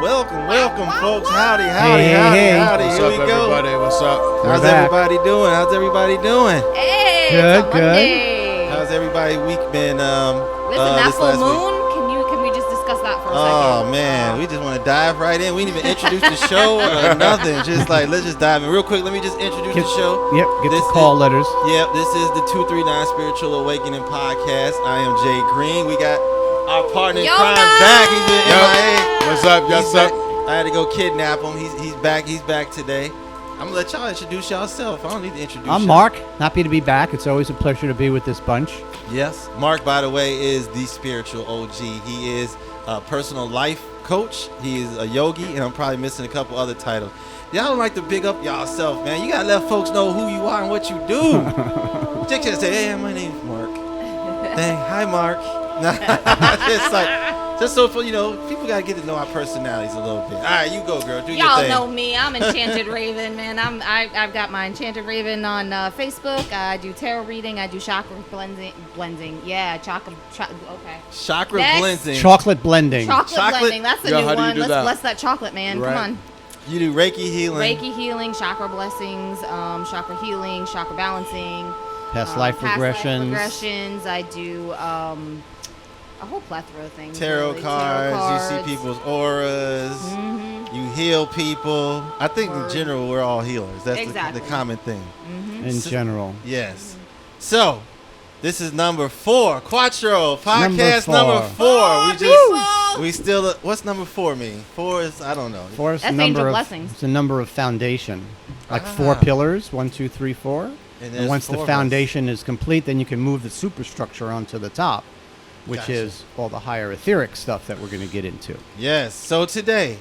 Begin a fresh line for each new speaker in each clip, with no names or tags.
Welcome, folks. Howdy.
What's
Here
up,
we go.
everybody? What's up?
How's everybody doing?
Hey,
Good,
it's a Monday.
How's everybody week been?
Listen, that
this
full
last
moon.
week?
Can we just discuss that for a
Oh
second?
man, we just want to dive right in. We didn't even introduce the show or nothing. Just like let's just dive in real quick. Let me just introduce the show.
Yep, get
This
the call
is-
letters.
Yep, this is the 239 Spiritual Awakening Podcast. I am Jay Green. We got our partner in crime back. He's been MIA.
What's up?
He's back. I had to go kidnap him. He's back. He's back today. I'm gonna let y'all introduce yourself. I don't need to introduce.
I'm
y'all.
Mark. Happy to be back. It's always a pleasure to be with this bunch.
Yes, Mark, by the way, is the spiritual OG. He is a personal life coach. He is a yogi, and I'm probably missing a couple other titles. Y'all don't like to big up yourself, man. You gotta let folks know who you are and what you do. Just can't say, "Hey, my name's Mark." Hey, hi, Mark. Just so for people gotta get to know our personalities a little bit. All right, you go, girl. Do your
Y'all
thing.
know me. I'm Enchanted Raven, man. I've got my Enchanted Raven on Facebook. I do tarot reading. I do chakra blending. Yeah, okay.
Chakra
Next.
cleansing.
Chocolate blending.
Chocolate blending. That's the
Yo,
new
how do you
one.
do
Let's
that?
bless that chocolate, man.
Right.
Come on.
You do Reiki healing.
Reiki healing, chakra blessings, chakra healing, chakra balancing.
Past life regressions.
regressions. I do a whole plethora of things.
Tarot
really.
cards. You see people's auras.
Mm-hmm.
You heal people. I think in general we're all healers. That's
Exactly.
the common thing.
Mm-hmm.
In general.
Yes. So, this is number 4. Quattro. Podcast
Number
number 4. We still, what's number 4 mean? 4 is, I don't know.
Four is
That's
the number
angel
of
blessings.
It's a number of foundation. Like
Ah.
4 pillars. 1, 2, 3, 4.
And
And once the foundation is complete, then you can move the superstructure onto the top, which
Gotcha.
is all the higher etheric stuff that we're going to get into.
Yes. So today.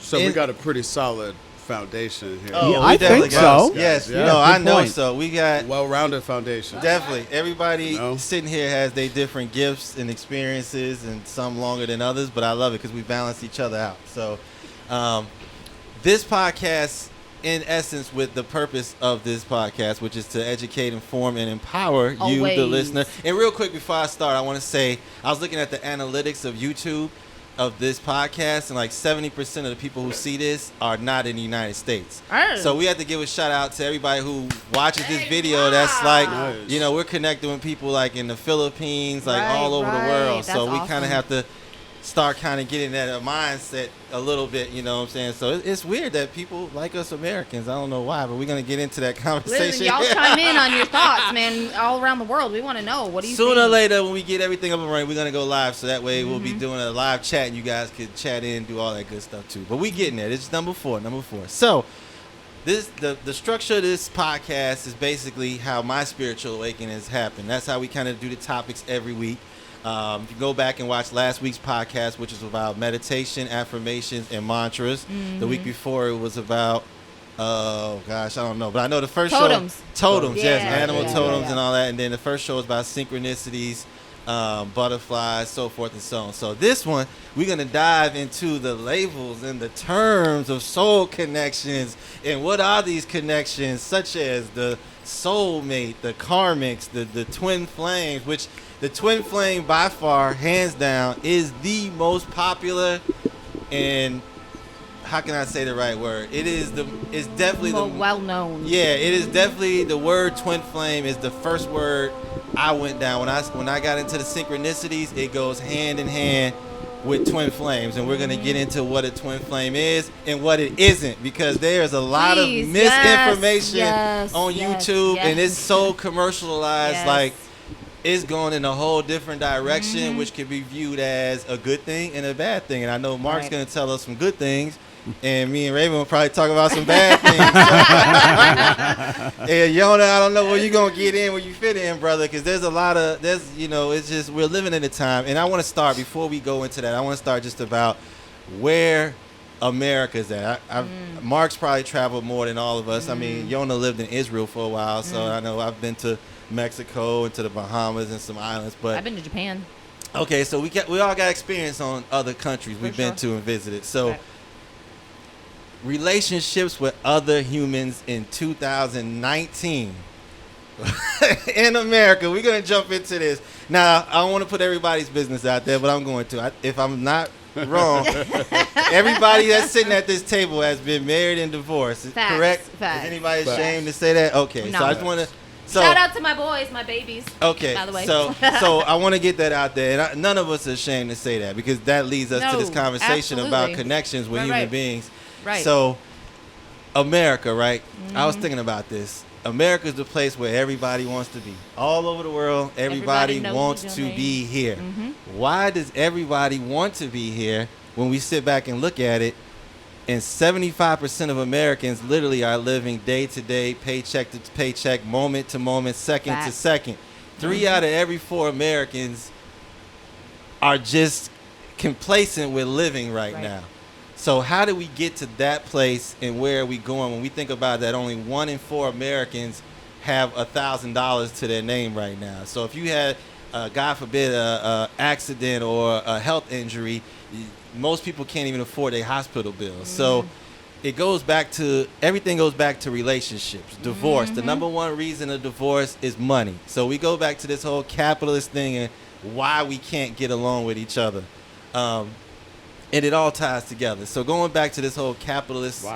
So we got a pretty solid foundation here.
Oh,
Yeah,
we
I
definitely
think
got-
so.
Yes.
Yeah.
No, I
Good
know
point.
so. We got.
Well-rounded foundation.
Definitely. Everybody
No.
sitting here has their different gifts and experiences, and some longer than others, but I love it because we balance each other out. So, this podcast, in essence, with the purpose of this podcast, which is to educate, inform, and empower you, the
Always.
listener. And real quick before I start, I want to say, I was looking at the analytics of YouTube of this podcast, and like 70% of the people who see this are not in the United States.
Oh.
So we have to give a shout out to everybody who watches this
Hey,
video. That's like,
Nice.
we're connecting with people like in the Philippines, like
Right,
all over the
right.
world. So
That's
we kind
awesome.
of have to start kind of getting that mindset a little bit, you know what I'm saying? So it's weird that people like us Americans. I don't know why, but we're going to get into that conversation.
Listen, y'all chime in on your thoughts, man. All around the world, we want to know. What do you
Sooner or
think?
later, when we get everything up and running, we're going to go live. So that way we'll be doing a live chat and you guys could chat in and do all that good stuff too. But we getting there. This is number 4. So the structure of this podcast is basically how my spiritual awakening has happened. That's how we kind of do the topics every week. If you go back and watch last week's podcast, which is about meditation, affirmations, and mantras. The week before it was about, I don't know. But I know the first
Totems.
show, totems, yes,
Yeah,
animal
yeah,
totems
yeah.
and all that. And then the first show was about synchronicities, butterflies, so forth and so on. So this one, we're going to dive into the labels and the terms of soul connections. And what are these connections, such as the soulmate, the karmics, the twin flames, which the twin flame by far, hands down, is the most popular, and how can I say the right word? It's definitely
More
the
well known.
yeah, it is definitely the word twin flame is the first word I went down when I got into the synchronicities. It goes hand in hand with twin flames, and we're gonna get into what a twin flame is and what it isn't, because there's a lot of
Please,
misinformation
yes,
on
yes,
YouTube,
yes.
and it's so commercialized.
Yes.
Like, it's going in a whole different direction,
Mm-hmm.
which can be viewed as a good thing and a bad thing. And I know Mark's
Right.
going to tell us some good things, and me and Raven will probably talk about some bad things. And Yona, I don't know where you're going to get in, where you fit in, brother, because there's a lot of, it's just, we're living in a time. And I want to start, before we go into that, I want to start just about where America's at. Mark's probably traveled more than all of us. I mean, Yona lived in Israel for a while, so I know I've been to Mexico and to the Bahamas and some islands. But
I've been to Japan.
okay, so we all got experience on other countries we've been
sure.
to and visited. So
Right.
relationships with other humans in 2019 in America. We're going to jump into this. Now, I don't want to put everybody's business out there, but I'm going to. If I'm not Wrong. Everybody that's sitting at this table has been married and divorced.
Facts,
Correct?
facts.
Is anybody
Facts.
ashamed to say that? Okay.
No.
So I just want to. So,
Shout out to my boys, my babies.
Okay.
By the way.
So I want to get that out there, and none of us are ashamed to say that because that leads us to this
No,
conversation about
absolutely.
connections with
Right,
human
right.
beings.
Right.
So, America, right? I was thinking about this. America is the place where everybody wants to be. All over the world, everybody
knows
wants
your
to
name.
be here. Why does everybody want to be here when we sit back and look at it? And 75% of Americans literally are living day to day, paycheck to paycheck, moment to moment, second to
Facts.
second. 3 out of every 4 Americans are just complacent with living right now. So how do we get to that place, and where are we going when we think about that only 1 in 4 Americans have $1,000 to their name right now? So if you had, God forbid, a accident or a health injury, most people can't even afford their hospital bills. So it goes back to, everything goes back to relationships. Divorce, the number one reason of divorce is money. So we go back to this whole capitalist thing and why we can't get along with each other. And it all ties together. So going back to this whole capitalist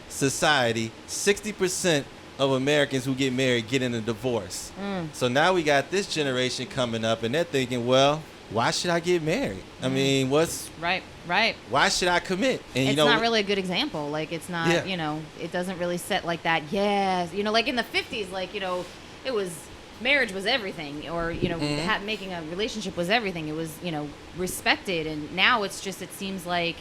society, 60% of Americans who get married get in a divorce. So now we got this generation coming up, and they're thinking, well, why should I get married? I mean,
Right.
why should I commit? And
It's not really a good example. Like, it's not,
Yeah.
it doesn't really set like that. Yes. Like in the 50s, like, it was, marriage was everything, or, making a relationship was everything. It was, respected. And now it's just, it seems like,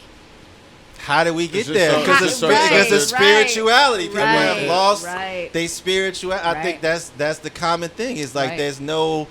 how do we get
It's just
there?
so-
Because
it's
of
just so-
spirituality. People have lost
right.
their spirituality. I think that's the common thing. It's like there's no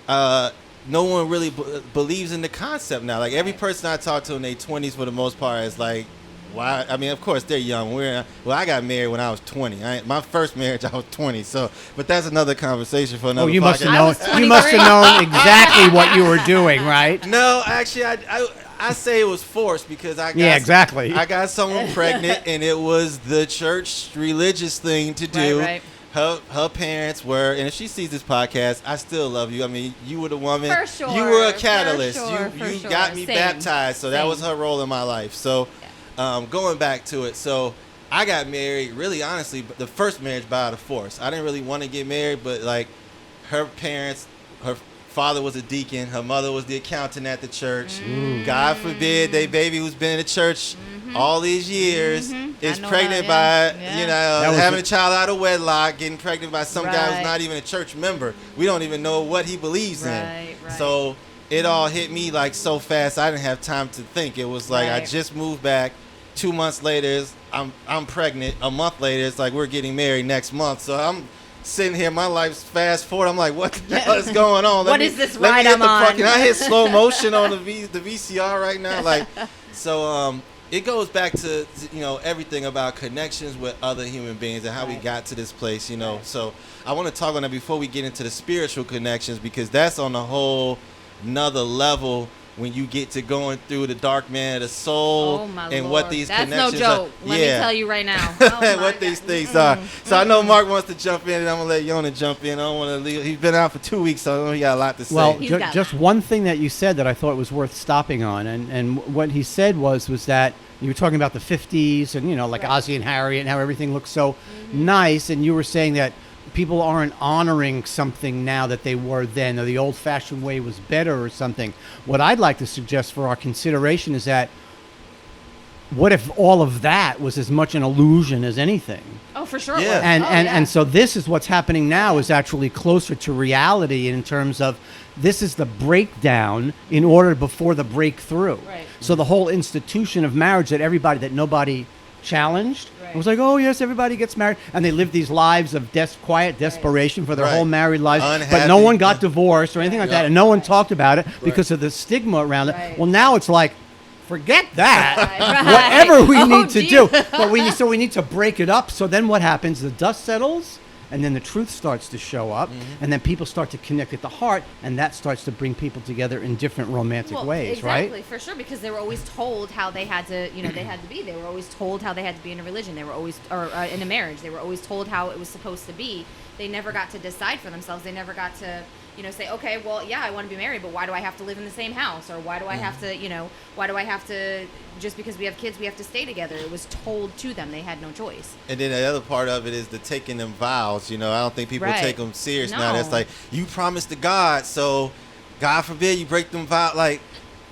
one really believes in the concept now. Like every person I talk to in their 20s, for the most part, is like, why? I mean, of course they're young. I got married when I was 20. My first marriage, I was 20. So, but that's another conversation for another.
Oh, you must
podcast.
have known. You must have known exactly what you were doing, right?
No, actually, I say it was forced because I got
exactly.
I got someone pregnant, and it was the church religious thing to do.
Right.
Her parents were, and if she sees this podcast, I still love you. I mean, you were the woman.
For sure,
you were a
for
catalyst.
sure,
you
for
got
sure.
me
Same.
baptized, so that
Same.
was her role in my life. So, going back to it, so I got married. Really, honestly, the first marriage by the force. I didn't really want to get married, but like her parents, her father was a deacon, her mother was the accountant at the church. God forbid, they baby who's been in the church all these years is
I know
pregnant
that,
by having a child out of wedlock, getting pregnant by some guy who's not even a church member. We don't even know what he believes in.
Right.
So it all hit me like so fast I didn't have time to think. It was like I just moved back. 2 months later, I'm pregnant. A month later, it's like we're getting married next month. So I'm sitting here, my life's fast forward. I'm like, what the hell is going on?
What is this ride I'm on?
Can I hit slow motion on the VCR right now? Like, so it goes back to everything about connections with other human beings and how we got to this place. So I want to talk on that before we get into the spiritual connections, because that's on a whole another level. When you get to going through the dark man of the soul and what these connections
That's no joke.
are.
Let me tell you right now.
What these things are. So I know Mark wants to jump in, and I'm going to let Yona jump in. I don't want to leave. He's been out for 2 weeks, so I know he got a lot to say.
Well, just one thing that you said that I thought was worth stopping on, and what he said was that you were talking about the 50s and, like Ozzie and Harriet and how everything looks so nice, and you were saying that people aren't honoring something now that they were then, or the old-fashioned way was better or something. What I'd like to suggest for our consideration is that what if all of that was as much an illusion as anything?
Oh, for sure.
Yeah.
And so this is what's happening now is actually closer to reality in terms of this is the breakdown in order before the breakthrough.
Right.
So the whole institution of marriage that nobody challenged. It was like, oh yes, everybody gets married, and they live these lives of quiet desperation for their whole married lives.
Unhappy.
But no one got divorced or anything like that, and no one talked about it because of the stigma around it. Well, now it's like, forget that. Whatever we need to do, but we need to break it up. So then what happens? The dust settles, and then the truth starts to show up, and then people start to connect at the heart, and that starts to bring people together in different romantic ways, right?
Exactly, for sure, because they were always told how they had to, they had to be. They were always told how they had to be in a religion. They were always, or in a marriage. They were always told how it was supposed to be. they never got to decide for themselves. They never got to, say, okay, well, yeah, I want to be married, but why do I have to live in the same house? Or why do I have to, why do I have to, just because we have kids, we have to stay together? It was told to them. They had no choice.
And then the other part of it is the taking them vows. I don't think people
Right.
take them serious now.
No.
That's like, you promised to God, so God forbid you break them vows. Like,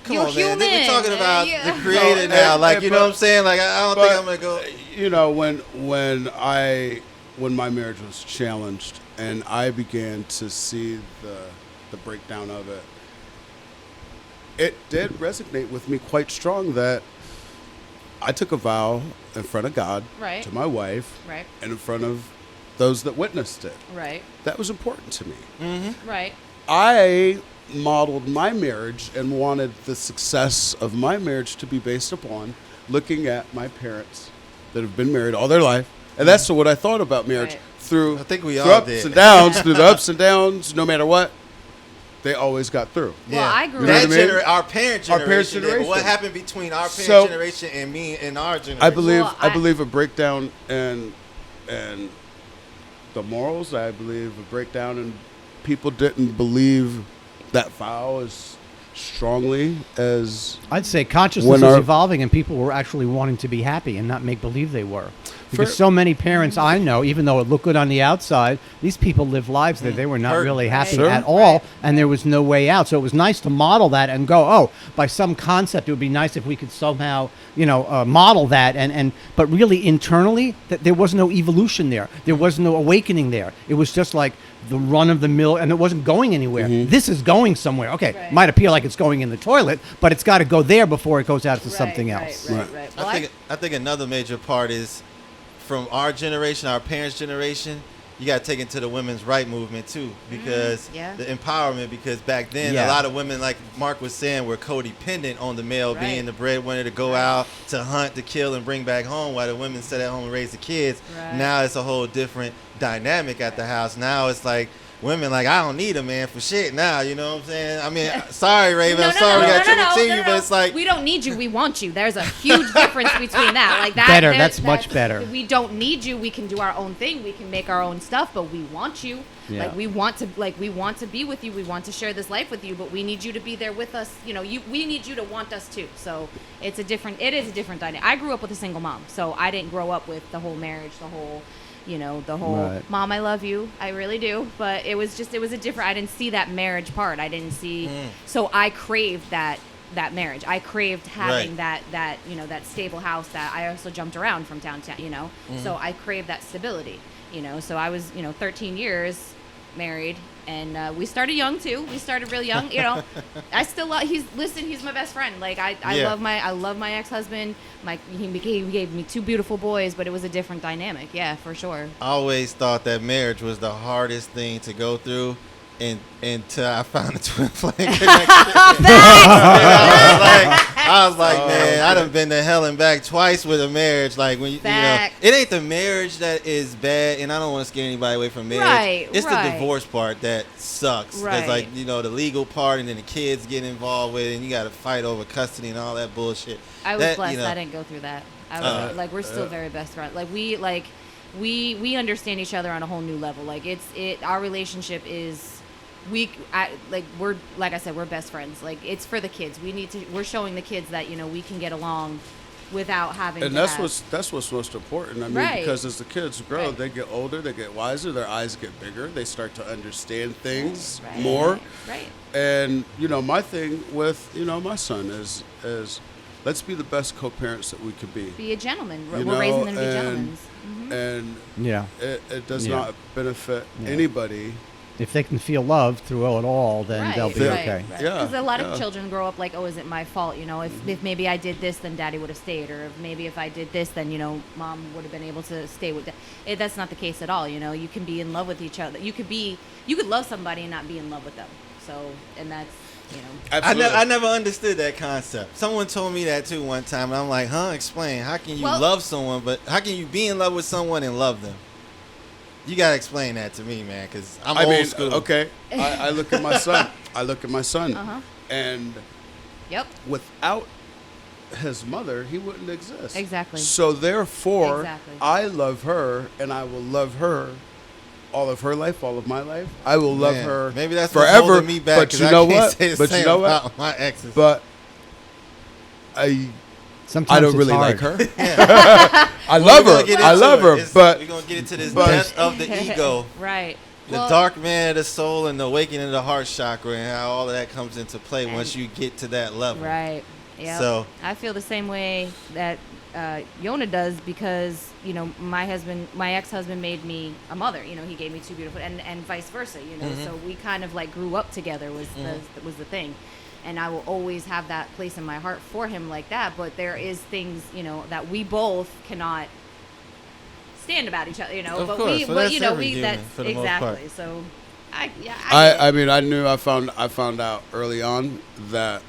come
You're
on, man. We're
human.
talking about
Yeah.
the creator now. Like, you know what I'm saying? Like, I don't think I'm going to go.
When my marriage was challenged and I began to see the breakdown of it, it did resonate with me quite strong that I took a vow in front of God,
Right.
to my wife,
Right.
and in front of those that witnessed it.
Right.
That was important to me.
Right.
I modeled my marriage and wanted the success of my marriage to be based upon looking at my parents that have been married all their life. And that's what I thought about marriage
Right.
through,
I think we
through
all
ups
did.
and downs, through the ups and downs, no matter what, they always got through.
Well, I grew
You know
up.
what I mean?
Our parent
Our
generation.
parents'
did,
generation.
But what happened between our parent
So-
generation and me and our generation?
I believe
Well,
I believe a breakdown and the morals. I believe a breakdown and people didn't believe that vow as strongly as
I'd say consciousness
When
was
our-
evolving, and people were actually wanting to be happy and not make believe they were. Because
For-
so many parents I know, even though it looked good on the outside, these people lived lives that they were not
Hurt.
really happy
Sure.
at all,
Right.
and there was no way out. So it was nice to model that and go, oh, by some concept, it would be nice if we could somehow, model that. But really internally, there was no evolution there. There was no awakening there. It was just like the run of the mill, and it wasn't going anywhere. This is going somewhere. Okay,
Right.
might appear like it's going in the toilet, but it's got to go there before it goes out to something else.
Right. Well,
I think another major part is from our generation, our parents' generation, you got to take it to the women's right movement too, because
yeah.
the empowerment. Because back then,
Yeah.
a lot of women, like Mark was saying, were codependent on the male
Right.
being the breadwinner to go out to hunt, to kill, and bring back home, while the women sat at home and raised the kids.
Right.
Now it's a whole different dynamic at the house. Now it's like, women like, I don't need a man for shit now, you know what I'm saying? I mean, sorry, Raven, I'm sorry we got triple team you, but it's like,
we don't need you, we want you. There's a huge difference between that. Like that.
Better, that's much better.
We don't need you. We can do our own thing. We can make our own stuff, but we want you.
Yeah.
We want to be with you. We want to share this life with you, but we need you to be there with us. We need you to want us too. So it is a different dynamic. I grew up with a single mom, so I didn't grow up with the whole marriage, the whole
Right.
mom, I love you, I really do, but it was a different, I didn't see that marriage part. I didn't see, so I craved that marriage. I craved having
Right.
that stable house. That I also jumped around from town to town, so I craved that stability, so I was 13 years married, and we started young too. We started really young, I still love, he's my best friend. Like I
Yeah.
love my ex-husband. He gave me two beautiful boys, but it was a different dynamic. Yeah, for sure.
I always thought that marriage was the hardest thing to go through, until I found the Twinflame connection. I was like, man, I done been to hell and back twice with a marriage. Like when
Fact.
it ain't the marriage that is bad, and I don't want to scare anybody away from marriage.
Right,
it's
right.
the divorce part that sucks.
Right.
It's like the legal part, and then the kids get involved with it, and you got to fight over custody and all that bullshit.
I was
That,
blessed I didn't go through that. I was we're still very best friends. Like we understand each other on a whole new level. Like our relationship is we're like I said, we're best friends. Like it's for the kids. We're showing the kids that we can get along without having
and
to
that's
have,
what's most important. I mean,
Right.
because as the kids grow,
Right.
they get older, they get wiser, their eyes get bigger, they start to understand things
Right.
more.
Right.
And my thing with my son is let's be the best co-parents that we could be.
Be a gentleman.
You
We're raising
know,
them to be gentlemen.
And
Yeah.
it does
Yeah.
not benefit
Yeah.
anybody.
If they can feel love through it all, then
Right,
they'll be
right,
okay.
right.
Yeah,
Because a lot
yeah.
of children grow up like, oh, is it my fault? If maybe I did this, then daddy would have stayed. Or if I did this, then, mom would have been able to stay with dad. That's not the case at all. You can be in love with each other. You could love somebody and not be in love with them. So, and that's,
Absolutely.
I never understood that concept. Someone told me that too one time, and I'm like, explain. How can you love someone, but how can you be in love with someone and love them? You gotta explain that to me, man, because I'm old school.
Okay, I look at my son. And
yep.
without his mother, he wouldn't exist.
Exactly.
So therefore,
Exactly.
I love her, and I will love her all of her life, all of my life. I will love
Man,
her
maybe that's what's
forever.
holding me back,
But
'cause
you
I
know
can't
what?
say the
But you
same
know what?
about my exes.
But I
Sometimes
don't
it's
really
hard.
like her. I love her. I love her. But
we're gonna get into this
but-
death of the ego,
Right.
the
Well,
dark man of the soul, and the awakening of the heart chakra, and how all of that comes into play once you get to that level.
Right. Yeah.
So-
I feel the same way that Yona does, because my ex-husband made me a mother. He gave me two beautiful, and vice versa. So we kind of like grew up together was the thing, and I will always have that place in my heart for him like that. But there is things that we both cannot stand about each other.
Of
but
course.
we,
Well,
but
that's every human,
that's
for the most part.
exactly. So I
I mean, I found out early on that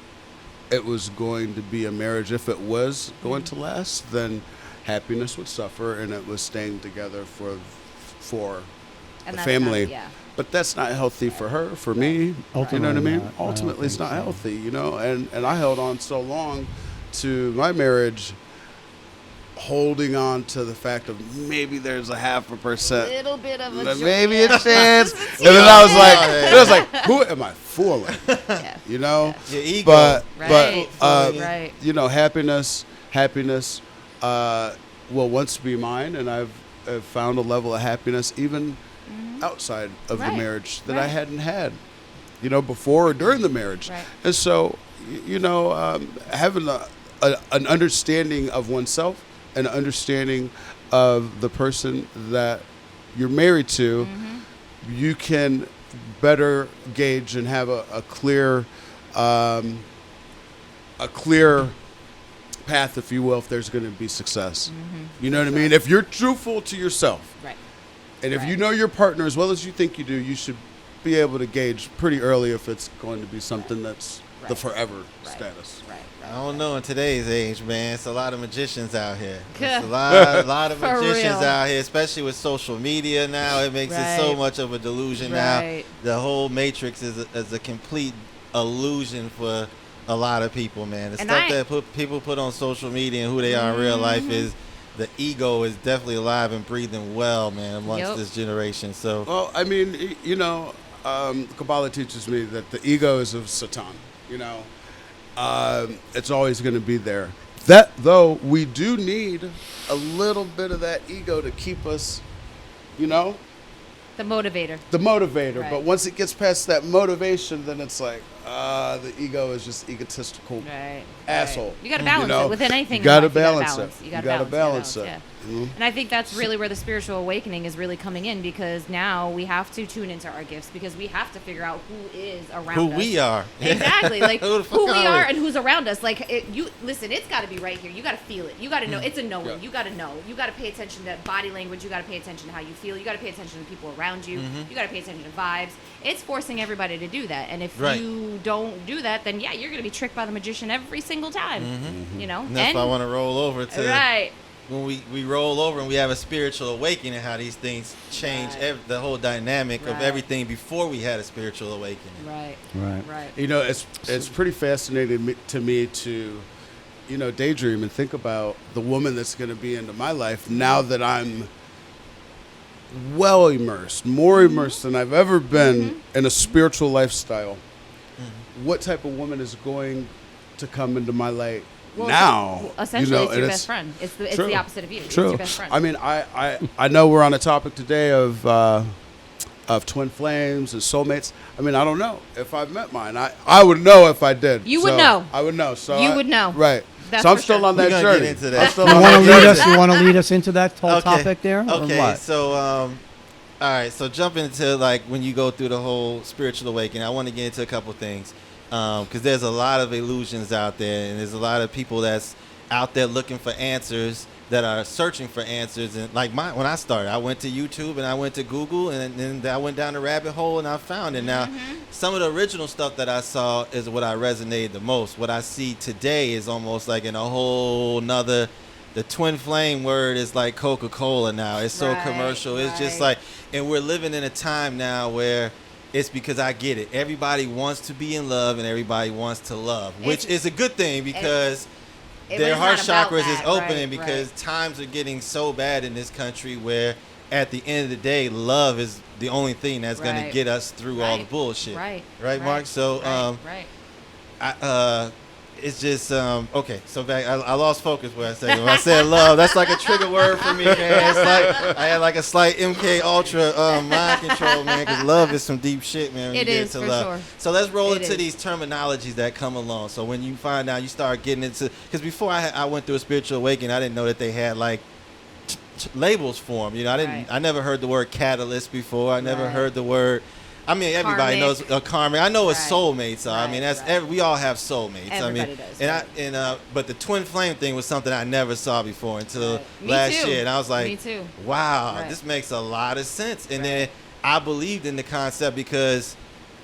it was going to be a marriage. If it was going to last, then happiness would suffer, and it was staying together for
And
the
that's
family.
not- yeah.
But that's not healthy for her, for me. You know what I
Ultimately
mean?
not. I don't
Ultimately, it's
think
not
so.
healthy, and I held on so long to my marriage, holding on to the fact of maybe there's a 0.5%.
little bit of a
Maybe
yeah.
a chance.
Just
And
a
then I was
teeny
like, who am I fooling?
Yeah.
You know?
Your ego.
But
Right. Right.
happiness will once be mine, and I've found a level of happiness even outside of the
Right.
marriage that I
Right.
hadn't had, before or during the marriage.
Right.
And so, having an understanding of oneself, an understanding of the person that you're married to, you can better gauge and have a clear path, if you will, if there's going to be success. You know what I mean? If you're truthful to yourself,
Right.
and if you
Right.
know your partner as well as you think you do, you should be able to gauge pretty early if it's going to be something that's the
Right.
forever
Right.
status.
Right.
I don't know in today's age, man. It's a lot of magicians out here.
Yeah.
It's a lot of
For
magicians
real.
out here, especially with social media now. It makes it so
Right.
much of a delusion
Right.
now. The whole matrix is a complete illusion for a lot of people, man. The
And
stuff
I-
that people put on social media and who they are in real life is the ego is definitely alive and breathing well, man, amongst
Yep.
this generation. So
Well, I mean, Kabbalah teaches me that the ego is of Satan. It's always going to be there. That, though, we do need a little bit of that ego to keep us,
The motivator.
the motivator.
Right.
But once it gets past that motivation, then it's like, the ego is just egotistical.
Right.
Asshole.
You got to balance it within anything.
You got to
in life,
balance it.
You got to
gotta
balance
it.
Yeah.
Mhm.
And I think that's really where the spiritual awakening is really coming in, because now we have to tune into our gifts, because we have to figure out who is around
who
us.
we are.
Exactly, like
Who the fuck
who we
are
are
we?
and who's around us. Like listen, it's got to be right here. You got to feel it. You got to know. It's a knowing.
Yeah.
You got to know. You got to pay attention to body language. You got to pay attention to how you feel. You got to pay attention to people around you. You got to pay attention to vibes. It's forcing everybody to do that. And if
Right.
you don't do that, then yeah, you're gonna be tricked by the magician every single time. You know.
And that's why I want to roll over to
Right.
when we roll over and we have a spiritual awakening, how these things change
Right.
the whole dynamic of
Right.
everything before we had a spiritual awakening.
Right.
Right.
Right.
It's pretty fascinating to me to, daydream and think about the woman that's going to be into my life now that I'm well immersed, more immersed than I've ever been in a spiritual lifestyle. What type of woman is going to come into my life
Well,
now?
essentially, it's
and
your best friend. It's
True.
the opposite of you. It's
True.
your best friend.
I mean, I know we're on a topic today of twin flames and soulmates. I mean, I don't know if I've met mine. I would know if I did.
You would
So
know.
I would know. So
You would know.
Right.
That's
so I'm
for
still
sure.
on that
We're gonna get
journey.
into that.
I'm still
You
on
want
that
to lead
journey.
us? You want to lead us into that whole topic there, or
Okay,
what?
so all right, so jump into like when you go through the whole spiritual awakening. I want to get into a couple things because there's a lot of illusions out there, and there's a lot of people that's out there looking for answers, that are searching for answers. And like when I started, I went to YouTube and I went to Google, and then I went down the rabbit hole and I found it. Now, some of the original stuff that I saw is what I resonated the most. What I see today is almost like in a whole nother. The twin flame word is like Coca-Cola now. It's so
Right,
commercial. It's just
right.
like, and we're living in a time now where it's because I get it. Everybody wants to be in love and everybody wants to love, which is a good thing because
It
their
was
heart
not about
chakras is
that.
opening
Right,
because
right.
times are getting so bad in this country where at the end of the day, love is the only thing that's going to
Right.
get us through all the
Right.
bullshit.
Right.
Right, Mark? So,
right.
it's just okay. So back, I lost focus where I said when I said love. That's like a trigger word for me, man. It's like I had like a slight MK Ultra mind control, man. Because love is some deep shit, man. When
It
you get
is,
into
for
love.
sure.
So let's roll
It
into
is.
these terminologies that come along. So when you find out, you start getting into because before I went through a spiritual awakening, I didn't know that they had like labels for them. You know,
Right.
I never heard the word catalyst before. I never
Right.
heard the word. I mean, everybody knows a karmic. I know what
Right.
soulmates are. I mean,
Right, right.
we all have soulmates.
Everybody
I mean,
does,
but the twin flame thing was something I never saw before until
Right. Me
last
too.
year, and I was like,
Me too.
wow,
Right.
this makes a lot of sense. And
Right.
then I believed in the concept because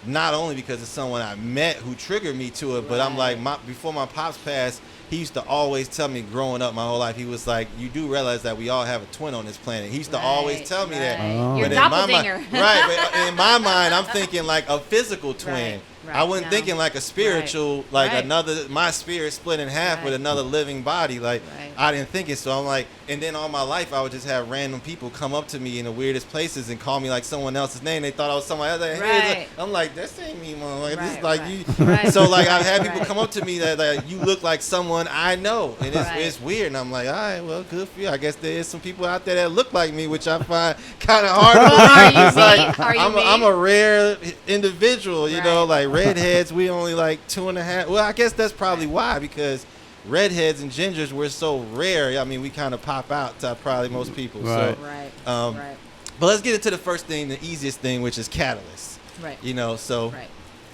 not only because of someone I met who triggered me to it, but I'm like,
Right.
before my pops passed, he used to always tell me growing up my whole life, he was like, you do realize that we all have a twin on this planet. He used to always tell me that.
Right.
Oh.
Your
But in my mind-
doppelganger.
right, but in my mind, I'm thinking like a physical twin.
Right, right,
I wasn't
no.
thinking like a spiritual, like
Right.
my spirit split in half with
Right.
another living body. Like,
Right.
I didn't think it. So I'm like, and then all my life, I would just have random people come up to me in the weirdest places and call me like someone else's name. They thought I was someone else. Like, hey,
Right.
I'm like, this ain't me, mom. Like, this is
Right,
like
right.
you.
Right.
So like, I've had people
Right.
come up to me that like, you look like someone I know, and
Right.
it's weird. And I'm like, all right, well, good for you. I guess there is some people out there that look like me, which I find kind of hard to
Are
believe.
you
It's
me?
like,
Are you
I'm
me?
a rare individual, you know,
Right.
like redheads, we only like 2.5. Well, I guess that's probably why, because redheads and gingers were so rare. I mean, we kind of pop out to probably most people.
Right.
Right.
So,
Right.
but let's get into the first thing, the easiest thing, which is catalyst.
Right.
You know, so
Right.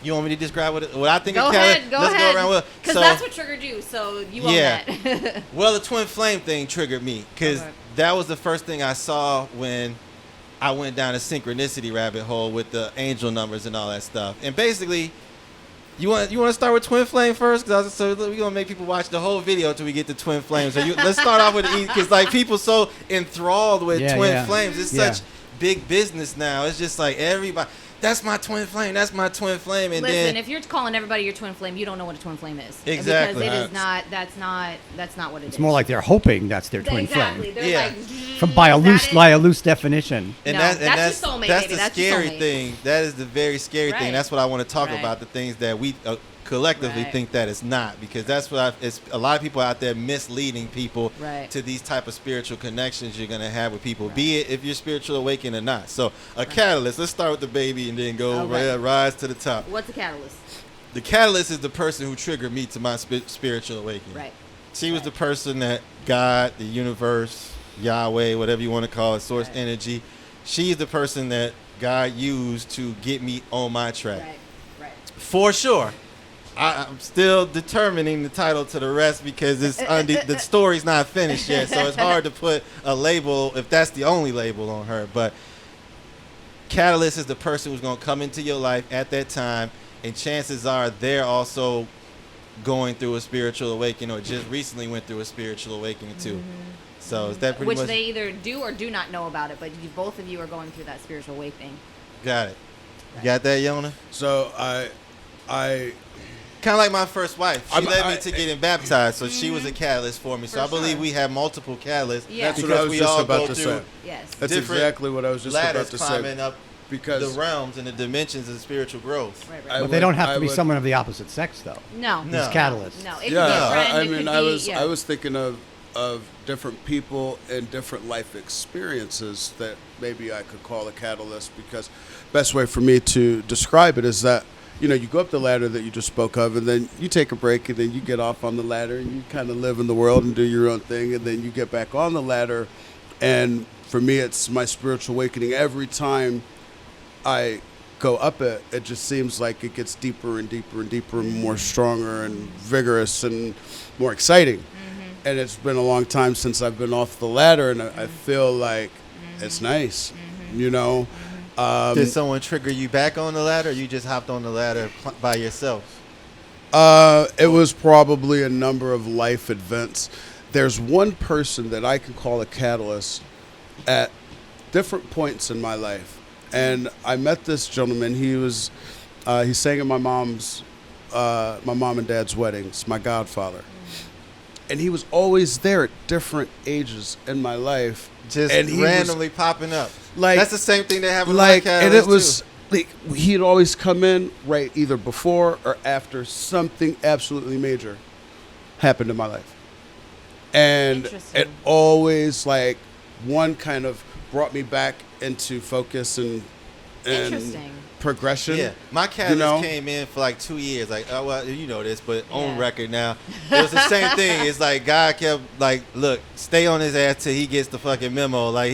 you want me to describe what I think
Go
of catalyst?
ahead. Go
let's
ahead.
go around with
Because
so,
that's what triggered you. So you own
Yeah.
that.
Well, the twin flame thing triggered me because
Okay.
that was the first thing I saw when I went down a synchronicity rabbit hole with the angel numbers and all that stuff. And basically, you want to start with twin flame first, because we're gonna make people watch the whole video till we get to twin flames. So let's start off with because like people so enthralled with
Yeah,
twin
yeah.
flames. It's
Yeah.
such big business now. It's just like everybody. That's my twin flame. That's my twin flame. And
Listen,
then
if you're calling everybody your twin flame, you don't know what a twin flame is.
Exactly.
Because it is not. That's not what it is.
It's more like they're hoping that's their twin
exactly.
flame.
They're
Yeah.
like
From by a
is that it?
loose definition.
And
No,
that's
that's your soulmate,
that's
baby.
the
That's your
scary
soulmate.
thing. That is the very scary thing.
Right.
That's what I want to talk
Right.
about. The things that we collectively
Right.
think that it's not, because that's what it's a lot of people out there misleading people
Right.
to these type of spiritual connections you're gonna have with people, be it if you're spiritual awakened or not. So a catalyst. Let's start with the baby and then go
Okay.
rise to the top.
What's a catalyst?
The catalyst is the person who triggered me to my spiritual awakening.
Right.
She was
Right.
the person that God, the universe, Yahweh, whatever you want to call it, source
Right.
energy. She's the person that God used to get me on my track.
Right. Right.
For sure. I'm still determining the title to the rest because it's the story's not finished yet, so it's hard to put a label if that's the only label on her. But catalyst is the person who's going to come into your life at that time, and chances are they're also going through a spiritual awakening or just recently went through a spiritual awakening too. So is that pretty
Which
much
they either do or do not know about it, but both of you are going through that spiritual awakening.
got it? You got that, Yona?
So I
Kind of like my first wife. She
I'm-
led me
I-
to getting baptized, so she was a catalyst for me. So
For
I believe
sure.
we have multiple catalysts.
Yeah.
That's what
because
I was
we
just
all
about
go
to
through
say.
Yes.
That's
different
exactly what I was just about
ladders
to
climbing
say.
up
Because
the realms and the dimensions of spiritual growth.
Right.
I
Right.
But they don't have
I
to be
would-
someone of the opposite sex, though.
No.
No.
These catalysts.
No. It could be
yeah,
a friend.
I
it
mean,
could
I
be,
was
yeah.
I was thinking of different people and different life experiences that maybe I could call a catalyst, because best way for me to describe it is that, you know, you go up the ladder that you just spoke of, and then you take a break, and then you get off on the ladder, and you kind of live in the world and do your own thing, and then you get back on the ladder. And for me, it's my spiritual awakening. Every time I go up it, it just seems like it gets deeper and deeper and deeper and more stronger and vigorous and more exciting. And it's been a long time since I've been off the ladder, and I feel like it's nice, you know.
Did someone trigger you back on the ladder, or you just hopped on the ladder by yourself?
It was probably a number of life events. There's one person that I can call a catalyst at different points in my life. And I met this gentleman. He sang at my mom and dad's weddings, my godfather. and he was always there at different ages in my life,
Just
and he
randomly popping up.
like
That's the same thing that happened
like,
with my
and it
catalyst,
was
too.
like he'd always come in right either before or after something absolutely major happened in my life, and
Interesting.
it always like one kind of brought me back into focus and
Interesting.
progression.
Yeah, my catalyst
know?
came in for like 2 years. Like, oh, well, you know this, but on
Yeah.
record now, it was the same thing. It's like God kept like, look, stay on his ass till he gets the fucking memo. Like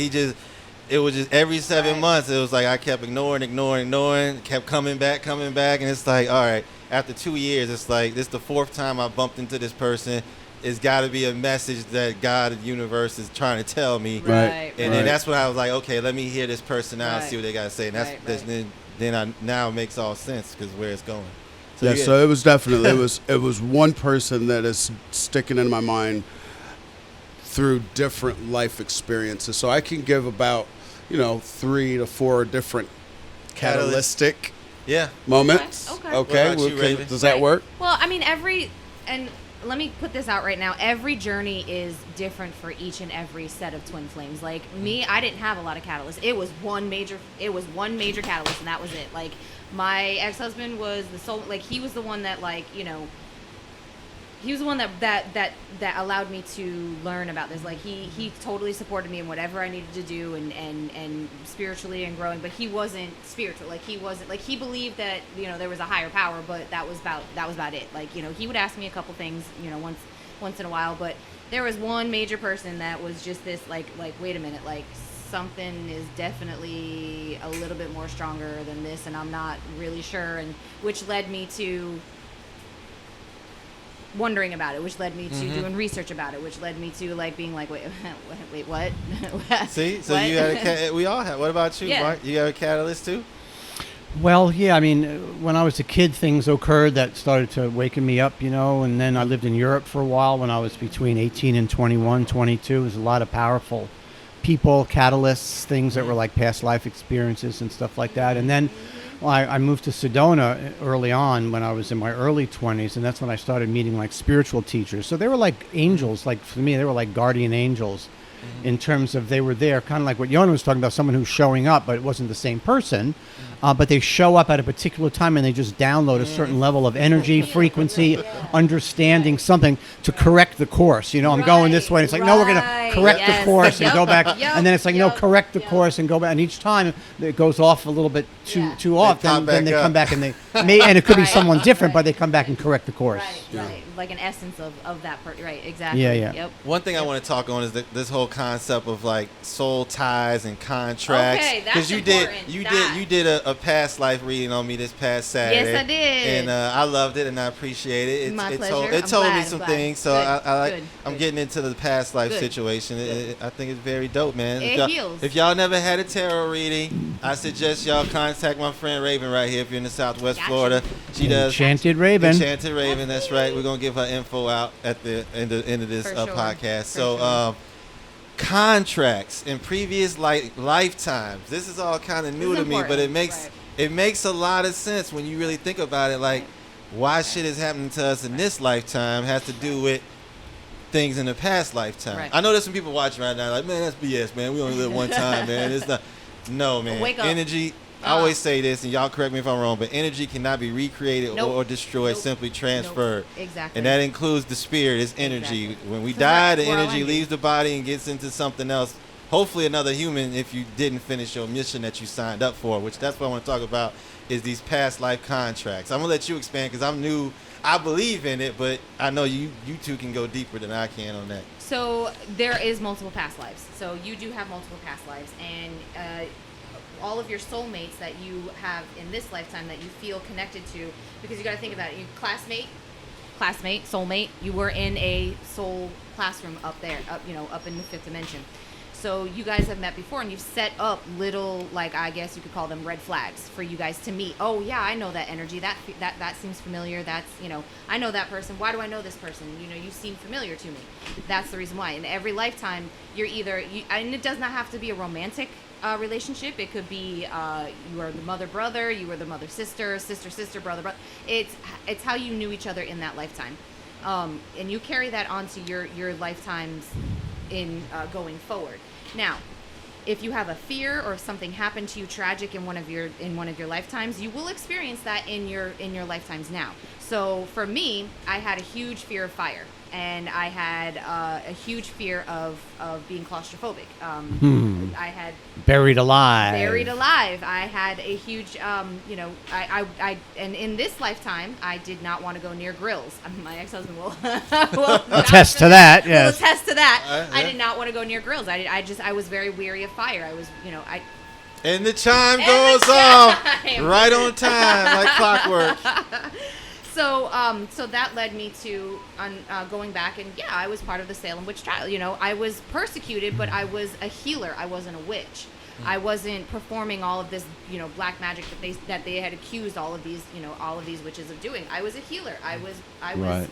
it was just every 7
Right.
months. It was like I kept ignoring, kept coming back, and it's like, all right, after 2 years, it's like this is the fourth time I bumped into this person. It's got to be a message that God, the universe, is trying to tell me.
Right.
And then that's when I was like, okay, let me hear this person out and
Right.
see what they got to say. And
Right.
now it makes all sense because where it's going. So
Yeah,
you get-
so it was definitely it was one person that is sticking in my mind through different life experiences. So I can give about 3 to 4 different catalytic
yeah.
Okay.
moments.
Okay.
What about you,
can-
Raven?
does that
Right.
work?
Well, I mean, and let me put this out right now. Every journey is different for each and every set of twin flames. Like me, I didn't have a lot of catalysts. It was one major catalyst, and that was it. Like my ex-husband was the soul. Like he was the one that he was the one that allowed me to learn about this. Like he totally supported me in whatever I needed to do and spiritually and growing, but he wasn't spiritual. Like he wasn't like he believed that, there was a higher power, but that was about it. Like, he would ask me a couple things, once in a while, but there was one major person that was just this like wait a minute, like something is definitely a little bit more stronger than this, and I'm not really sure, and which led me to wondering about it, which led me to doing research about it, which led me to like being like, wait, what?
See, so
What?
you had we all have. What about you,
Yeah.
Mark? You got a catalyst too?
Well, yeah, I mean, when I was a kid, things occurred that started to waken me up, and then I lived in Europe for a while when I was between 18 and 21, 22. There was a lot of powerful people, catalysts, things that were like past life experiences and stuff like that. And then I moved to Sedona early on when I was in my early 20s, and that's when I started meeting like spiritual teachers. So they were like angels. Like for me, they were like guardian angels in terms of they were there, kind of like what Yona was talking about, someone who's showing up, but it wasn't the same person. But they show up at a particular time and they just download a certain level of energy, frequency, understanding something to correct the course. I'm going this way. And it's like, no, we're going to correct the
Yes.
course and
Yep.
go back.
Yep.
And then it's like, no,
Yep.
correct the
Yep.
course and go back. And each time it goes off a little bit
Yeah.
too off.
pop
Then they
back
come
up.
back and and it could be
Right.
someone different,
Right.
but they come back and correct the course.
Right. Like an essence of that part. Right. Exactly.
Yeah.
Yep.
One thing I want to talk on is this whole concept of like soul ties and contracts.
Okay, that's
you
important.
you did a past life reading on me this past Saturday.
Yes, I did.
And I loved it and I appreciate it.
My
it
pleasure.
told
I'm
me
glad,
some
I'm glad.
things. So
Good,
I like.
good,
I'm
good.
getting into the past life
Good.
situation.
Good.
I think it's very dope, man.
It heals.
If y'all never had a tarot reading, I suggest y'all contact my friend Raven right here. If you're in the Southwest
Gotcha.
Florida, she does.
Enchanted Raven.
Enchanted Raven, that's right. We're gonna give her info out at the end of this
For sure.
podcast.
For
So,
sure.
contracts in previous lifetimes. This is all kind of new
This
to
is
me, but
important.
it makes a lot of sense when you really think about it. Like, why shit is happening to us in this lifetime has to do with things in the past lifetime.
Right.
I know there's some people watching right now like, man, that's BS, man. We only live one time, man. It's not. No, man.
Wake up.
Energy. I always say this, and y'all correct me if I'm wrong, but energy cannot be recreated
Nope.
or destroyed,
Nope.
simply transferred.
Nope. Exactly.
And that includes the spirit, it's energy.
Exactly.
When we
So
die, the
we're all
energy
energy.
leaves the body and gets into something else. Hopefully another human if you didn't finish your mission that you signed up for, which that's what I want to talk about is these past life contracts. I'm going to let you expand because I'm new. I believe in it, but I know you two can go deeper than I can on that.
So there is multiple past lives. So you do have multiple past lives, and all of your soulmates that you have in this lifetime that you feel connected to, because you got to think about it. You classmate, soulmate. You were in a soul classroom up there, up in the fifth dimension. So you guys have met before, and you've set up little, like, I guess you could call them red flags for you guys to meet. Oh yeah, I know that energy. That seems familiar. That's, I know that person. Why do I know this person? You seem familiar to me. That's the reason why. In every lifetime, you're either, and it does not have to be a romantic relationship. It could be you are the mother brother, you were the mother sister, sister brother brother. It's how you knew each other in that lifetime. and you carry that onto your lifetimes in going forward. Now, if you have a fear or if something happened to you tragic in one of your lifetimes, you will experience that in your lifetimes now. So for me, I had a huge fear of fire, and I had a huge fear of being claustrophobic. I had
Buried alive.
I had a huge, I and in this lifetime, I did not want to go near grills. My ex-husband will
Attest to that. Yes.
Will attest to that. I did not want to go near grills. I was very weary of fire. I was,
And the chime goes off right on time, like clockwork.
So that led me to going back, and I was part of the Salem witch trial. I was persecuted, but I was a healer. I wasn't a witch. I wasn't performing all of this, black magic that they had accused all of these witches of doing. I was a healer. I was,
Right.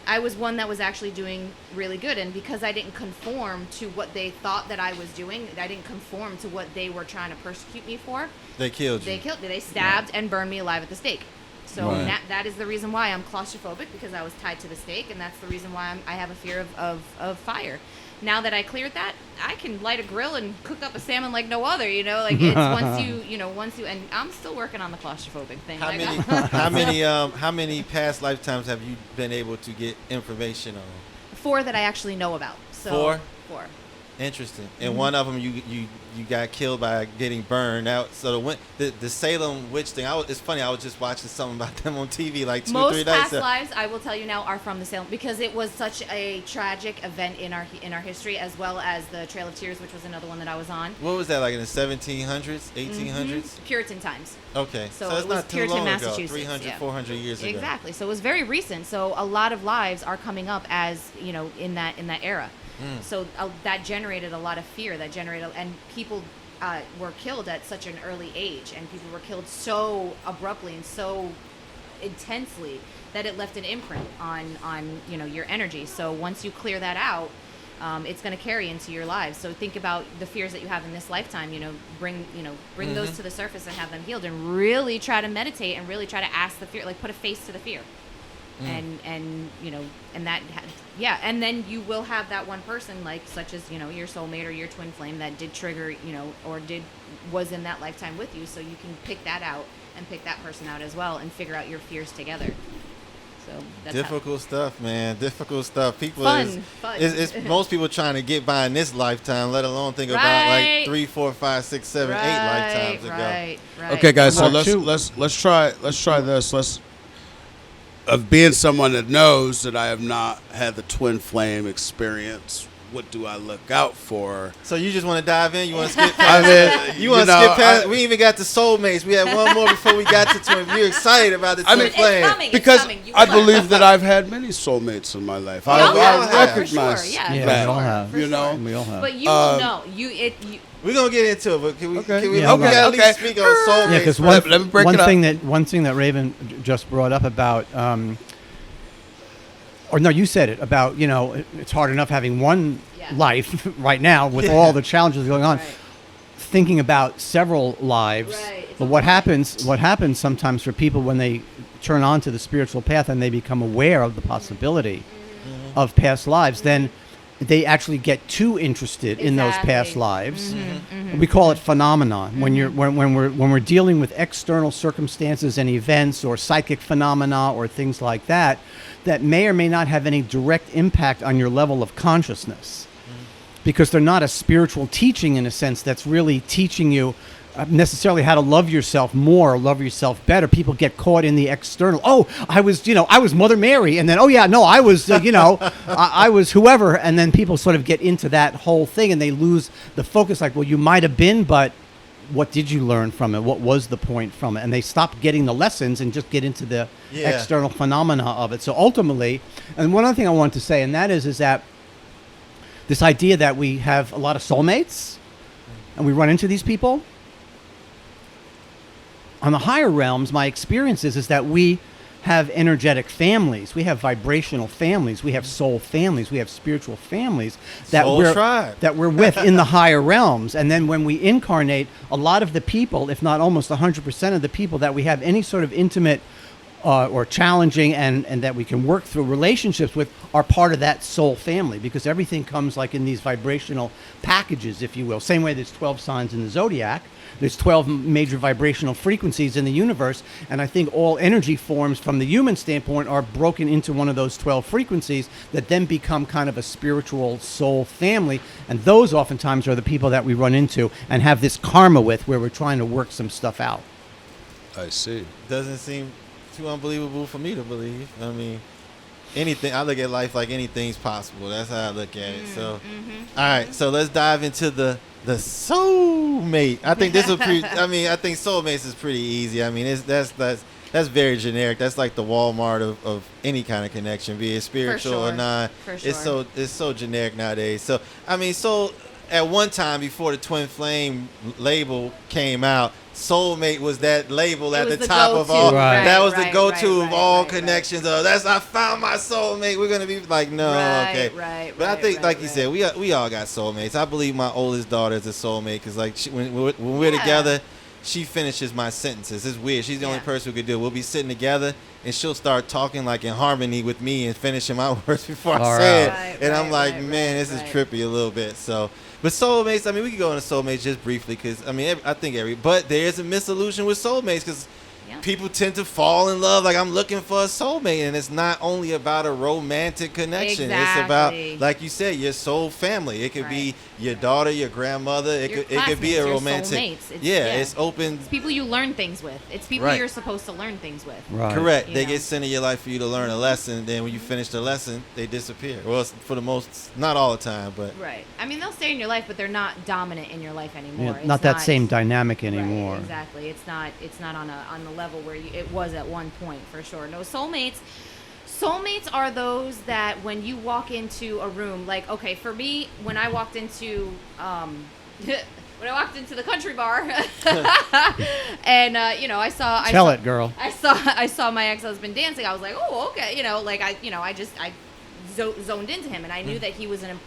I was one that was actually doing really good. And because I didn't conform to what they thought that I was doing, I didn't conform to what they were trying to persecute me for.
They killed you.
They stabbed and burned me alive at the stake. So
Right.
that is the reason why I'm claustrophobic, because I was tied to the stake, and that's the reason why I have a fear of fire. Now that I cleared that, I can light a grill and cook up a salmon like no other. Like it's once you, and I'm still working on the claustrophobic thing.
How many past lifetimes have you been able to get information on?
4 that I actually know about. So
4?
4.
Interesting. And one of them you got killed by getting burned out. So the Salem witch thing. It's funny. I was just watching something about them on TV like 2-3
Most
days
past
ago.
lives, I will tell you now, are from the Salem, because it was such a tragic event in our history, as well as the Trail of Tears, which was another one that I was on.
What was that, like in the 1700s, 1800s?
Puritan times.
Okay.
So
it's
it was
not too
Puritan,
long ago.
Massachusetts,
300,
yeah.
400 years ago.
Exactly. So it was very recent. So a lot of lives are coming up as in that era. So that generated a lot of fear. And people were killed at such an early age, and people were killed so abruptly and so intensely that it left an imprint on your energy. So once you clear that out, it's going to carry into your lives. So think about the fears that you have in this lifetime. Bring those to the surface and have them healed, and really try to meditate and really try to ask the fear, like put a face to the fear. And and then you will have that one person, like such as your soulmate or your twin flame, that did trigger or was in that lifetime with you, so you can pick that out and pick that person out as well and figure out your fears together. So that's
difficult stuff, man. Difficult stuff. People
Fun.
It's most people trying to get by in this lifetime, let alone think about like 3, 4, 5, 6, 7, 8 lifetimes ago.
Right.
Okay, guys. So
Mark,
let's try this. Of being someone that knows that I have not had the twin flame experience, what do I look out for?
So you just want to dive in? You want to skip past? You want to skip past? We even got the soulmates. We had one more before we got to twin. You're excited about the twin flame?
It's coming.
Because I believe that I've had many soulmates in my life. I recognize
for sure, yeah.
that.
we all have.
For sure.
We all have.
But you will know.
We're gonna get into it, but can we?
Okay.
Can we?
Yeah,
we gotta at least speak on soulmates.
Yeah, because
Let me break it up.
one thing that Raven just brought up about, or no, you said it about, it's hard enough having one life right now with all the challenges going on.
Right.
Thinking about several lives,
Right.
but what happens sometimes for people when they turn on to the spiritual path and they become aware of the possibility of past lives, then they actually get too interested in those past lives. We call it phenomenon. When we're dealing with external circumstances and events or psychic phenomena or things like that may or may not have any direct impact on your level of consciousness, because they're not a spiritual teaching in a sense that's really teaching you necessarily how to love yourself more, love yourself better. People get caught in the external. Oh, I was Mother Mary, and then I was I was whoever, and then people sort of get into that whole thing and they lose the focus. Like, well, you might have been, but what did you learn from it? What was the point from it? And they stop getting the lessons and just get into the external phenomena of it. So ultimately, and one other thing I wanted to say, and that is that this idea that we have a lot of soulmates and we run into these people. On the higher realms, my experience is that we have energetic families. We have vibrational families. We have soul families. We have spiritual families that we're with in the higher realms. And then when we incarnate, a lot of the people, if not almost 100% of the people that we have any sort of intimate or challenging and that we can work through relationships with are part of that soul family, because everything comes like in these vibrational packages, if you will. Same way there's 12 signs in the zodiac. There's 12 major vibrational frequencies in the universe, and I think all energy forms from the human standpoint are broken into one of those 12 frequencies that then become kind of a spiritual soul family, and those oftentimes are the people that we run into and have this karma with, where we're trying to work some stuff out.
I see.
Doesn't seem too unbelievable for me to believe. I mean, I look at life like anything's possible. That's how I look at it. So, all right. So let's dive into the soulmate. I think this will. I think soulmates is pretty easy. I mean, that's very generic. That's like the Walmart of any kind of connection, be it spiritual or not.
For sure.
It's so generic nowadays. So I mean, at one time before the Twinflame label came out, Soulmate was that label at the top of all.
Right.
That was the go-to of all connections. I found my soulmate. We're gonna be like, no, okay. But I think, like you said, we all got soulmates. I believe my oldest daughter is a soulmate because, like, when we're together, she finishes my sentences. It's weird. She's the only person who could do it. We'll be sitting together, and she'll start talking like in harmony with me and finishing my words before I say it. And I'm like, man, this is trippy a little bit. So. But soulmates, I mean, we could go into soulmates just briefly because, I mean, I think but there is a misillusion with soulmates because people tend to fall in love. Like, I'm looking for a soulmate, and it's not only about a romantic connection.
Exactly.
It's about, like you said, your soul family. It could be your daughter, your grandmother. It could be a romantic. It's open.
It's people you learn things with. It's people you're supposed to learn things with.
Right.
Correct. They get sent in your life for you to learn a lesson. Then when you finish the lesson, they disappear. Well, for the most, not all the time, but
right. I mean, they'll stay in your life, but they're not dominant in your life anymore.
Yeah, not that same dynamic anymore.
Right, exactly. It's not on the level where it was at one point, for sure. No, soulmates are those that when you walk into a room, like, okay, for me, when I walked into the country bar and I saw my ex-husband dancing, I was like, oh, okay, I zoned into him, and I knew that he was going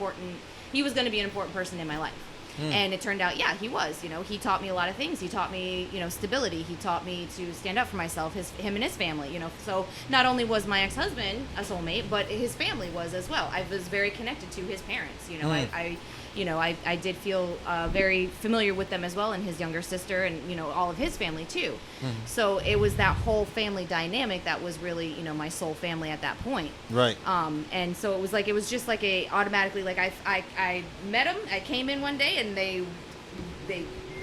to be an important person in my life. And it turned out, he was. He taught me a lot of things. He taught me, stability. He taught me to stand up for myself, him and his family, So not only was my ex-husband a soulmate, but his family was as well. I was very connected to his parents. I did feel very familiar with them as well, and his younger sister, and all of his family too. So it was that whole family dynamic that was really my soul family at that point.
Right.
And so it was just like automatically, like I met him. I came in one day and they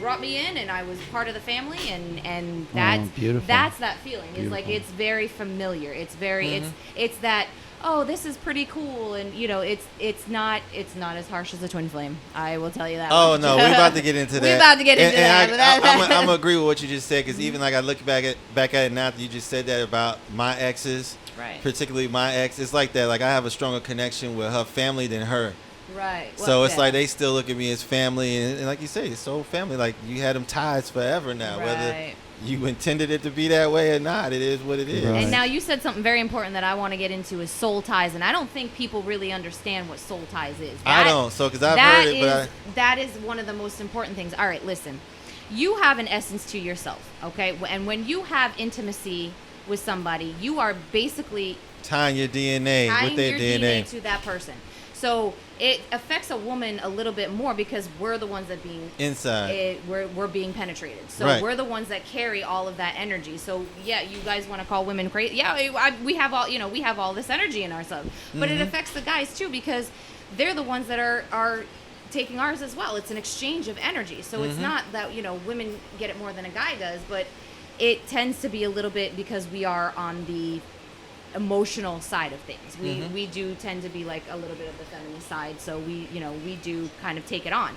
brought me in, and I was part of the family, and that's
beautiful.
That's that feeling. It's like it's very familiar. It's very it's that. Oh, this is pretty cool, and it's not as harsh as a Twinflame. I will tell you that.
Oh no, we're about to get into that.
We're about to get into that.
I'm gonna agree with what you just said because even like I look back at it now that you just said that about my exes,
right?
Particularly my ex, it's like that. Like I have a stronger connection with her family than her.
Right.
So it's like they still look at me as family, and like you say, it's so family. Like you had them ties forever now, whether you intended it to be that way or not. It is what it is.
Right.
And now you said something very important that I want to get into is soul ties, and I don't think people really understand what soul ties is.
I don't. So because I've heard it,
that is one of the most important things. All right, listen. You have an essence to yourself, okay? And when you have intimacy with somebody, you are basically
tying your DNA with their DNA
to that person. So it affects a woman a little bit more because we're the ones that being
inside.
We're being penetrated. So we're the ones that carry all of that energy. So yeah, you guys want to call women crazy? Yeah, we have all this energy in ourselves, but it affects the guys too because they're the ones that are taking ours as well. It's an exchange of energy. So it's not that women get it more than a guy does, but it tends to be a little bit because we are on the emotional side of things. We do tend to be like a little bit of the feminine side, so we do kind of take it on.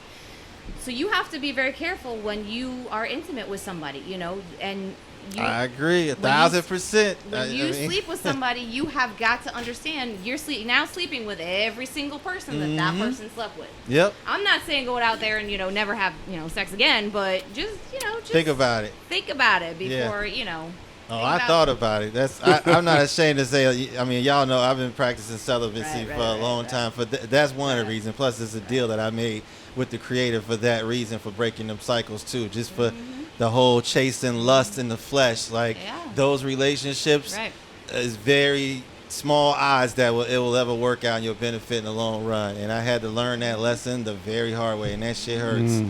So you have to be very careful when you are intimate with somebody, and
I agree 1,000%.
When you sleep with somebody, you have got to understand you're sleeping with every single person that person slept with.
Yep.
I'm not saying go out there and never have sex again, but just
think about it.
Think about it before
Oh, I thought about it. I'm not ashamed to say. I mean, y'all know I've been practicing celibacy for a long time. That's one of the reasons. Plus, it's a deal that I made with the creator for that reason, for breaking them cycles too, just for the whole chasing lust in the flesh. Like those relationships is very small odds that it will ever work out in your benefit in the long run. And I had to learn that lesson the very hard way, and that shit hurts.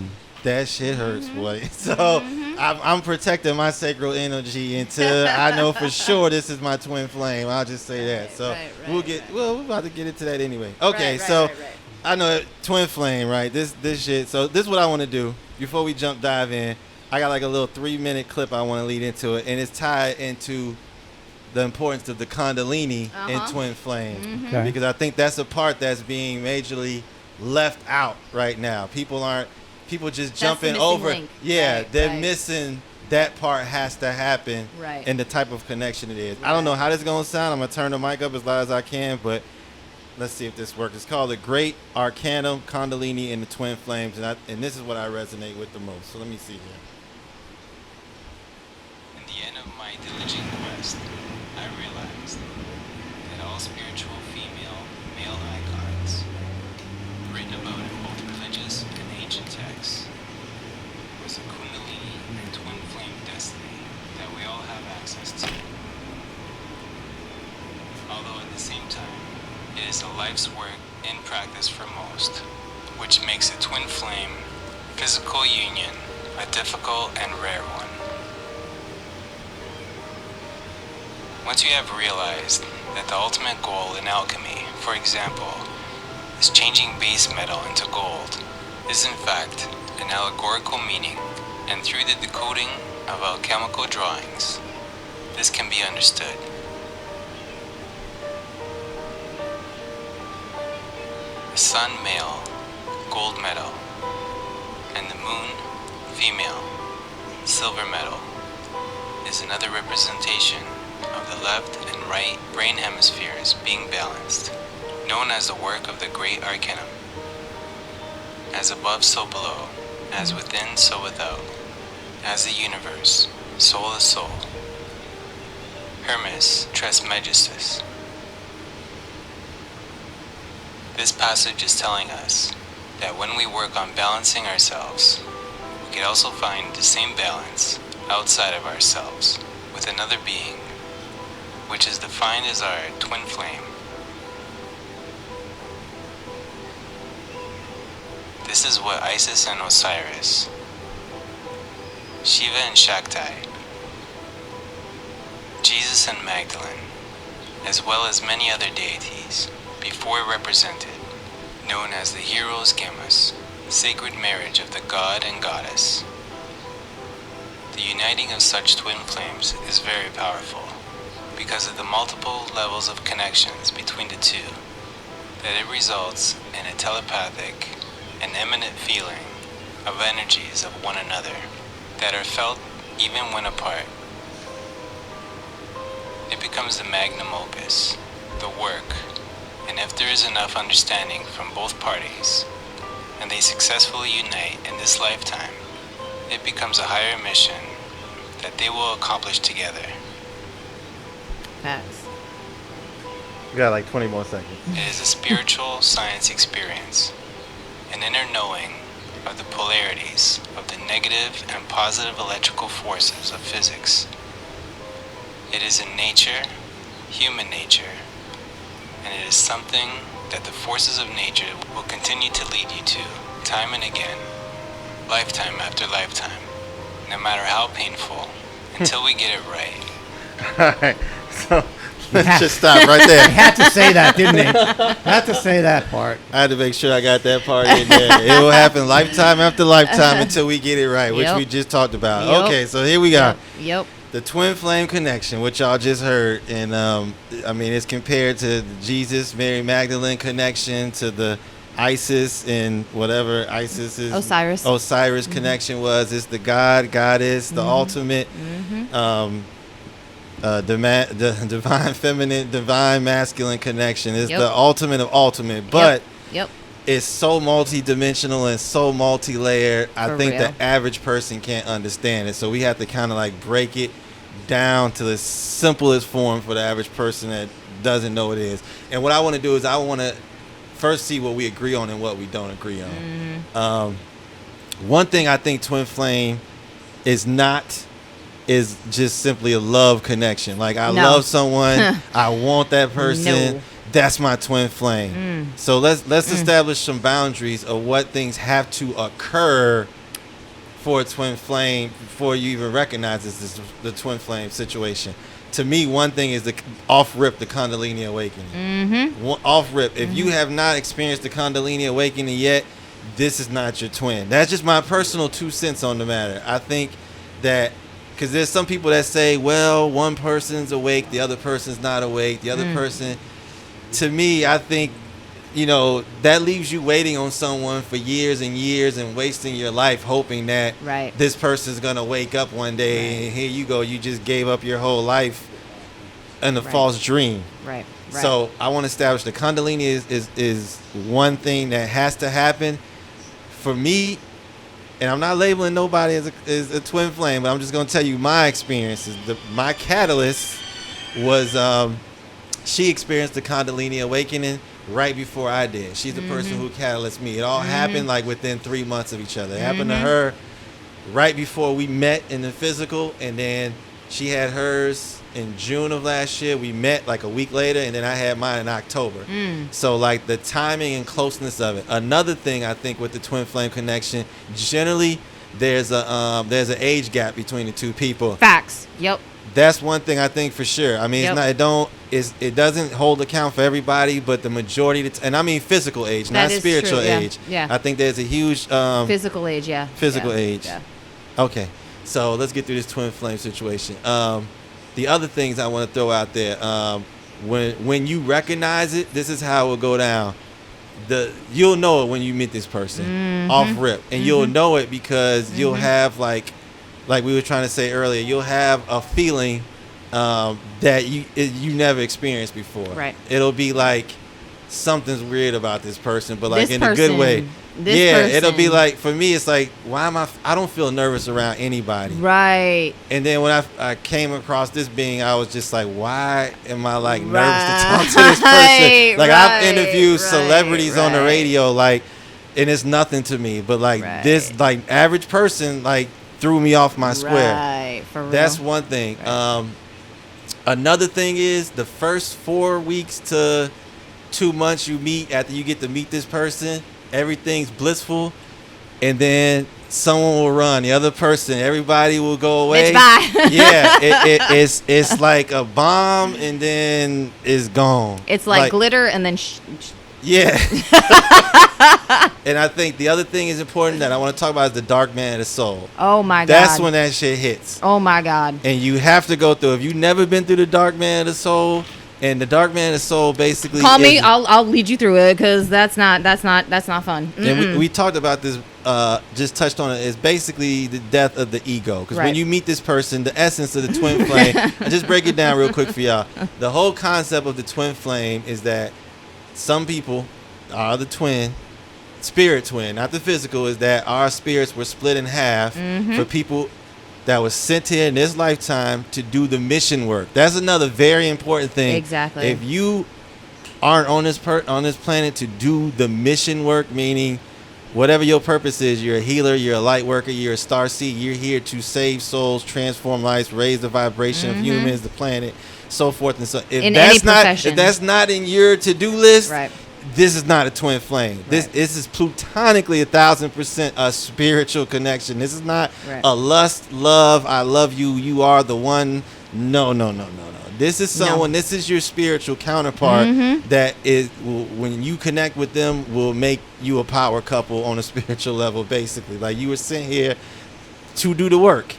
That shit hurts, boy. So I'm protecting my sacral energy until I know for sure this is my twin flame. I'll just say that. So we're about to get into that anyway. Okay, I know twin flame, right? This shit. So this is what I want to do before we dive in. I got like a little 3-minute clip I want to lead into it, and it's tied into the importance of the Kundalini in twin flame, because I think that's a part that's being majorly left out right now. People just jumping over.
Link.
They're missing that part. Has to happen, and the type of connection it is. I don't know how this is gonna sound. I'm gonna turn the mic up as loud as I can, but let's see if this works. It's called the Great Arcanum Kundalini and the Twin Flames, and this is what I resonate with the most. So let me see here.
In the end of my diligent quest, I realized that all spiritual male icons written about in both religious and ancient texts was a Kundalini and twin flame destiny that we all have access to. Although at the same time, it is a life's work in practice for most, which makes a twin flame physical union a difficult and rare one. Once you have realized that the ultimate goal in alchemy, for example, is changing base metal into gold, is in fact an allegorical meaning, and through the decoding of alchemical drawings, this can be understood. The sun male, gold metal, and the moon female, silver metal, is another representation of the left and right brain hemispheres being balanced, known as the work of the Great Arcanum. As above, so below, as within, so without, as the universe, soul is soul. Hermes Trismegistus. This passage is telling us that when we work on balancing ourselves, we can also find the same balance outside of ourselves with another being, which is defined as our twin flame. This is what Isis and Osiris, Shiva and Shakti, Jesus and Magdalene, as well as many other deities, before represented, known as the Heroes Gamos, sacred marriage of the god and goddess. The uniting of such twin flames is very powerful, because of the multiple levels of connections between the two, that it results in a telepathic and eminent feeling of energies of one another that are felt even when apart. It becomes the magnum opus, the work, and if there is enough understanding from both parties, and they successfully unite in this lifetime, it becomes a higher mission that they will accomplish together.
Facts.
We got like 20 more seconds.
It is a spiritual science experience, an inner knowing of the polarities of the negative and positive electrical forces of physics. It is in nature, human nature, and it is something that the forces of nature will continue to lead you to, time and again, lifetime after lifetime, no matter how painful, until we get it right.
Alright, so let's just stop right there.
He had to say that, didn't he? Had to say that part.
I had to make sure I got that part in there. It will happen lifetime after lifetime until we get it right, which we just talked about.
Yep.
Okay, so here we go.
Yep.
The twin flame connection, which y'all just heard, and I mean, it's compared to the Jesus, Mary Magdalene connection, to the Isis and whatever Isis is. Osiris connection was. It's the God, goddess, the ultimate, the divine feminine, divine masculine connection. It's the ultimate of ultimate, but it's so multi-dimensional and so multi-layered. I think the average person can't understand it. So we have to kind of like break it down to the simplest form for the average person that doesn't know what it is. And what I want to do is I want to first see what we agree on and what we don't agree on. One thing I think twin flame is not is just simply a love connection. Like I love someone, I want that person.
No.
That's my twin flame. So let's establish some boundaries of what things have to occur for a twin flame before you even recognize this is the twin flame situation. To me, one thing is the off-rip, the Kundalini awakening. Off-rip. If you have not experienced the Kundalini awakening yet, this is not your twin. That's just my personal 2 cents on the matter. I think that because there's some people that say, well, one person's awake, the other person's not awake, the other person. To me, I think, that leaves you waiting on someone for years and years and wasting your life hoping that this person's going to wake up one day and here you go. You just gave up your whole life in a false dream. Right. So I want to establish the Kundalini is one thing that has to happen for me. And I'm not labeling nobody as a twin flame, but I'm just going to tell you my experiences. My catalyst was she experienced the Kundalini awakening right before I did. She's the person who catalyzed me. It all happened like within 3 months of each other. It happened to her right before we met in the physical, and then she had hers in June of last year. We met like a week later, and then I had mine in October. So like the timing and closeness of it. Another thing I think with the twin flame connection, generally there's an age gap between the two people.
Facts. Yep.
That's one thing I think for sure. I mean, it doesn't hold account for everybody, but the majority, and I mean physical age, not spiritual age.
Yeah.
I think there's a huge
physical age. Yeah.
Physical age.
Yeah.
Okay, so let's get through this twin flame situation. The other things I want to throw out there, when you recognize it, this is how it will go down. You'll know it when you meet this person off rip, and you'll know it because you'll have like we were trying to say earlier, you'll have a feeling that you never experienced before. Right. It'll be like something's weird about this person, but like in a good way. It'll be like, for me, it's like, I don't feel nervous around anybody. Right. And then when I came across this being, I was just like, why am I like nervous to talk to this person? Like I've interviewed celebrities on the radio, like, and it's nothing to me, but like this like average person like threw me off my square. Right. For real. That's one thing. Right. Another thing is the first 4 weeks to 2 months you meet, after you get to meet this person, everything's blissful, and then someone will run. The other person, everybody will go away. It's like a bomb, and then it's gone. It's like glitter, and then And I think the other thing is important that I want to talk about is the dark man of the soul. Oh my God. That's when that shit hits. Oh my God. And you have to go through. If you've never been through the dark man of the soul, and the dark man of the soul basically call me, I'll lead you through it, because that's not fun. And we talked about this, just touched on it. It's basically the death of the ego, because when you meet this person, the essence of the twin flame, I just break it down real quick for y'all. The whole concept of the twin flame is that some people are the twin, spirit twin, not the physical, is that our spirits were split in half for people that was sent here in this lifetime to do the mission work. That's another very important thing. Exactly. If you aren't on this planet to do the mission work, meaning whatever your purpose is, you're a healer, you're a light worker, you're a star seed, you're here to save souls, transform lives, raise the vibration of humans, the planet, so forth and so. If that's not in your to-do list, this is not a twin flame. This is plutonically 1,000% a spiritual connection. This is not a lust, love, I love you, you are the one. No. This is someone, this is your spiritual counterpart that is, when you connect with them, will make you a power couple on a spiritual level, basically. Like, you were sent here to do the work.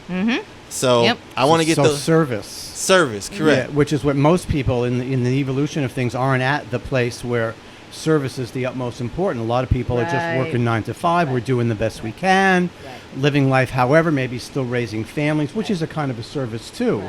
So I want to get the service, correct.
Yeah, which is what most people in the evolution of things aren't at the place where service is the utmost important. A lot of people are just working 9 to 5. We're doing the best we can, living life, however, maybe still raising families, which is a kind of a service too.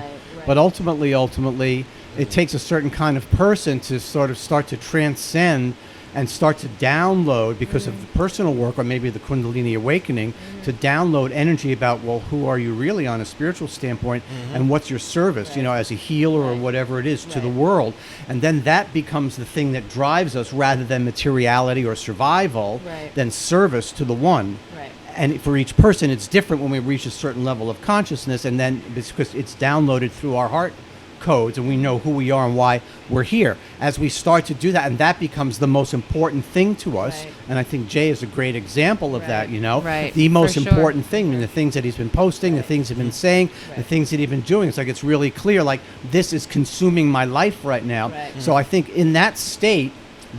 But ultimately, it takes a certain kind of person to sort of start to transcend and start to download, because of the personal work or maybe the Kundalini awakening, to download energy about, well, who are you really on a spiritual standpoint, and what's your service, you know, as a healer or whatever it is to the world. And then that becomes the thing that drives us, rather than materiality or survival, than service to the one.
Right.
And for each person, it's different when we reach a certain level of consciousness, and then because it's downloaded through our heart codes, and we know who we are and why we're here. As we start to do that, and that becomes the most important thing to us, and I think Jay is a great example of that, you know, the most important thing, and the things that he's been posting, the things he's been saying, the things that he's been doing. It's like, it's really clear, like, this is consuming my life right now. So I think in that state,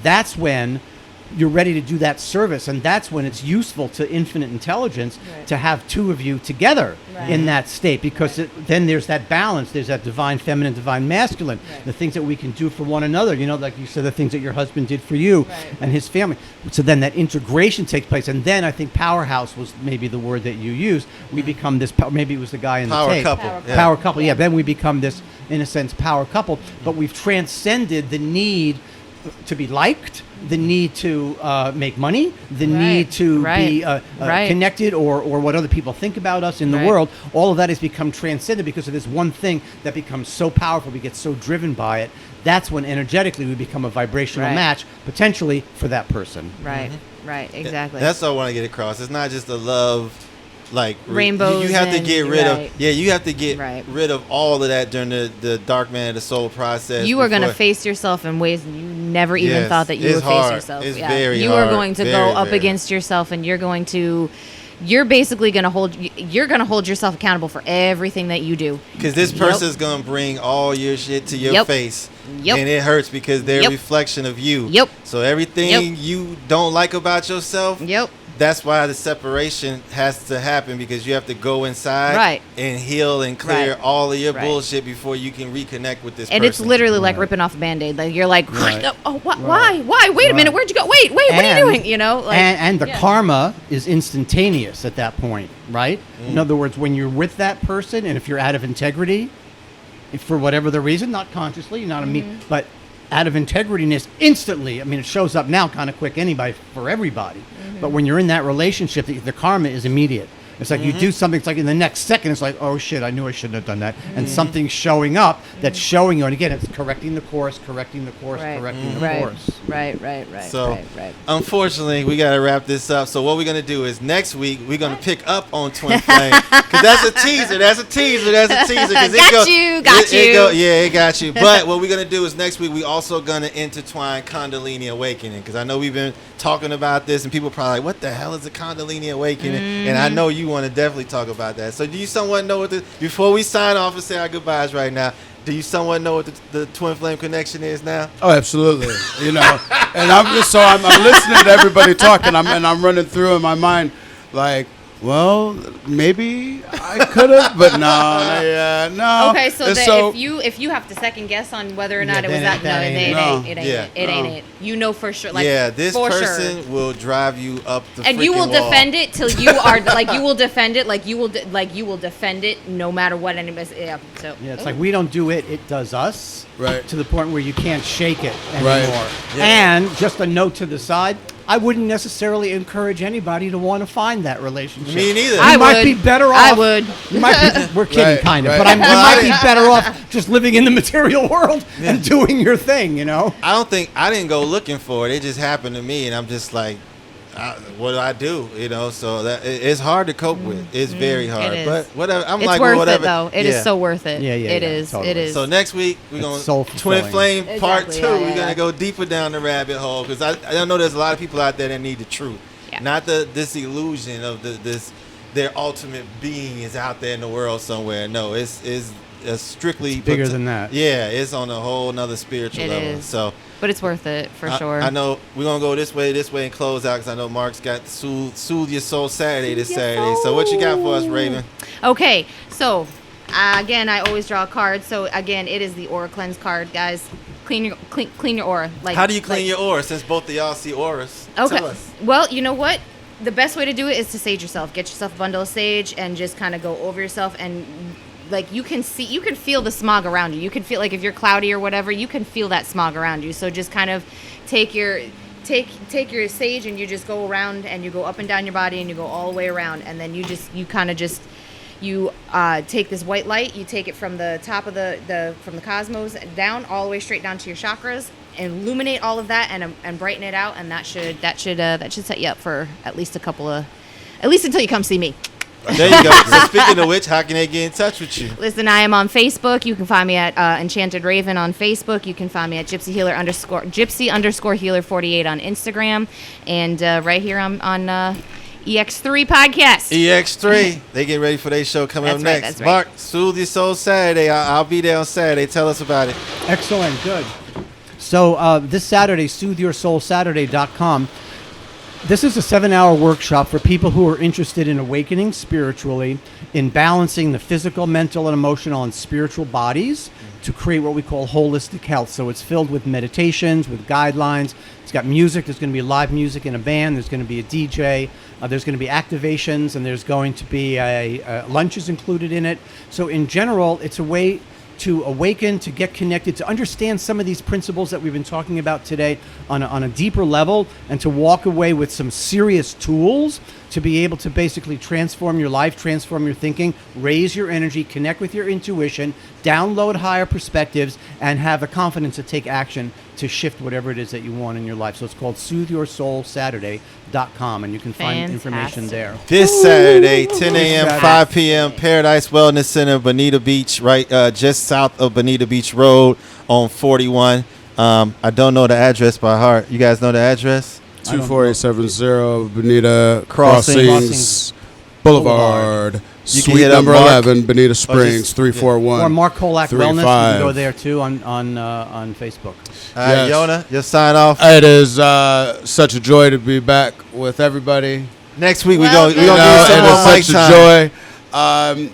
that's when you're ready to do that service, and that's when it's useful to infinite intelligence to have two of you together in that state, because then there's that balance, there's that divine feminine, divine masculine, the things that we can do for one another, you know, like you said, the things that your husband did for you and his family. So then that integration takes place, and then I think powerhouse was maybe the word that you used. We become this, maybe it was the guy in the tape. Power couple, yeah. Then we become this, in a sense, power couple, but we've transcended the need to be liked, the need to make money, the need to be connected, or what other people think about us in the world. All of that has become transcended because of this one thing that becomes so powerful. We get so driven by it. That's when energetically we become a vibrational match, potentially, for that person.
Right, exactly.
That's what I want to get across. It's not just the love, like
rainbows.
You have to get rid of. Yeah, you have to get rid of all of that during the dark man of the soul process.
You are going to face yourself in ways you never even thought that you would face yourself.
It's very
you
hard.
are going to go up against yourself, and you're basically going to hold yourself accountable for everything that you do.
Because this person is going to bring all your shit to your face. And it hurts because they're a reflection of you. So everything you don't like about yourself. That's why the separation has to happen, because you have to go inside and heal and clear all of your bullshit before you can reconnect with this person.
And it's literally like ripping off a Band-Aid. Like, you're like, why? Wait a minute, where'd you go? Wait, what are you doing? You know, like,
and the karma is instantaneous at that point, right? In other words, when you're with that person, and if you're out of integrity, for whatever the reason, not consciously, not but out of integrityness, instantly, I mean, it shows up now kind of quick for everybody. But when you're in that relationship, the karma is immediate. It's like you do something, it's like in the next second, it's like, oh shit, I knew I shouldn't have done that. And something's showing up that's showing you, and again, it's correcting the course.
So, unfortunately, we got to wrap this up. So what we're going to do is next week, we're going to pick up on Twinflame. Because that's a teaser.
Got you.
It got you. But what we're going to do is next week, we also going to intertwine Kundalini Awakening. Because I know we've been talking about this, and people are probably like, what the hell is a Kundalini Awakening? And I know you want to definitely talk about that. So do you somewhat know what before we sign off and say our goodbyes right now, do you somewhat know what the Twinflame connection is now?
Oh, absolutely. You know, and I'm listening to everybody talk, and I'm running through in my mind, like, well, maybe I could have, but no.
Okay, so if you have to second guess on whether or not it was that, it ain't it. You know for sure. Like,
this person will drive you up the
and you will
wall.
defend it till you are like you will defend it you will defend it no matter what anybody.
It's like we don't do it; it does us.
Right.
To the point where you can't shake it anymore. And just a note to the side. I wouldn't necessarily encourage anybody to want to find that relationship.
Me neither.
You might be better off.
I would.
We're kidding, kind of. But you might be better off just living in the material world and doing your thing, you know?
I didn't go looking for it. It just happened to me, and I'm just like, what do I do? You know, so that it's hard to cope with. It's very hard.
It is.
But whatever.
It's like,
worth
whatever. It, though. It is so worth it. It is.
Totally.
It is.
So next week, we're going to Twinflame Part 2. We're going to go deeper down the rabbit hole, because I know there's a lot of people out there that need the truth. Not this illusion of their ultimate being is out there in the world somewhere. No, it's strictly
bigger than that.
Yeah, it's on a whole nother spiritual level.
Is.
So,
but it's worth it for sure.
I know we're gonna go this way, and close out, because I know Mark's got Soothe Your Soul Saturday this Saturday. So what you got for us, Raven?
Okay, so again, I always draw a card. So again, it is the Aura Cleanse card, guys. Clean your aura. Like,
how do you clean your aura? Since both of y'all see auras,
okay.
Tell us.
Well, you know what? The best way to do it is to sage yourself. Get yourself a bundle of sage and just kind of go over yourself, and like you can feel the smog around you. You can feel, like, if you're cloudy or whatever, you can feel that smog around you. So just kind of take your take your sage and you just go around and you go up and down your body and you go all the way around, and then you take this white light, you take it from the top of from the cosmos down all the way straight down to your chakras, and illuminate all of that and brighten it out, and that should set you up for at least until you come see me.
There you go. So speaking of which, how can they get in touch with you?
Listen, I am on Facebook. You can find me at Enchanted Raven on Facebook. You can find me at Gypsy _ Healer 48 on Instagram, and right here on EX3 podcast.
EX3. They get ready for their show coming
That's
up
right,
next.
that's right.
Mark, Soothe Your Soul Saturday. I'll be there on Saturday. Tell us about it.
Excellent. Good. So this Saturday, SoulConnections.com. This is a 7-hour workshop for people who are interested in awakening spiritually, in balancing the physical, mental, and emotional and spiritual bodies to create what we call holistic health. So it's filled with meditations, with guidelines. It's got music. There's going to be live music in a band. There's going to be a DJ. There's going to be activations, and there's going to be lunches included in it. So in general, it's a way to awaken, to get connected, to understand some of these principles that we've been talking about today on a deeper level, and to walk away with some serious tools to be able to basically transform your life, transform your thinking, raise your energy, connect with your intuition, download higher perspectives, and have the confidence to take action to shift whatever it is that you want in your life. So it's called SoulConnections.com, and you can find information there.
This Saturday, 10 a.m., 5 p.m., Paradise Wellness Center, Bonita Beach, right just south of Bonita Beach Road on 41. I don't know the address by heart. You guys know the address?
24870 Bonita
Crossings
Crossings Boulevard.
You can
Suite
hit up
number
Mark,
11, Bonita Springs,
just-
341.
Or Mark Kolak Wellness, you
35.
can go there too on Facebook.
All right,
Yes.
Yona, your sign off.
It is such a joy to be back with everybody.
Next week, we're
Well,
going to
you
do
know,
some
it
more
is
mic
such
time.
a joy.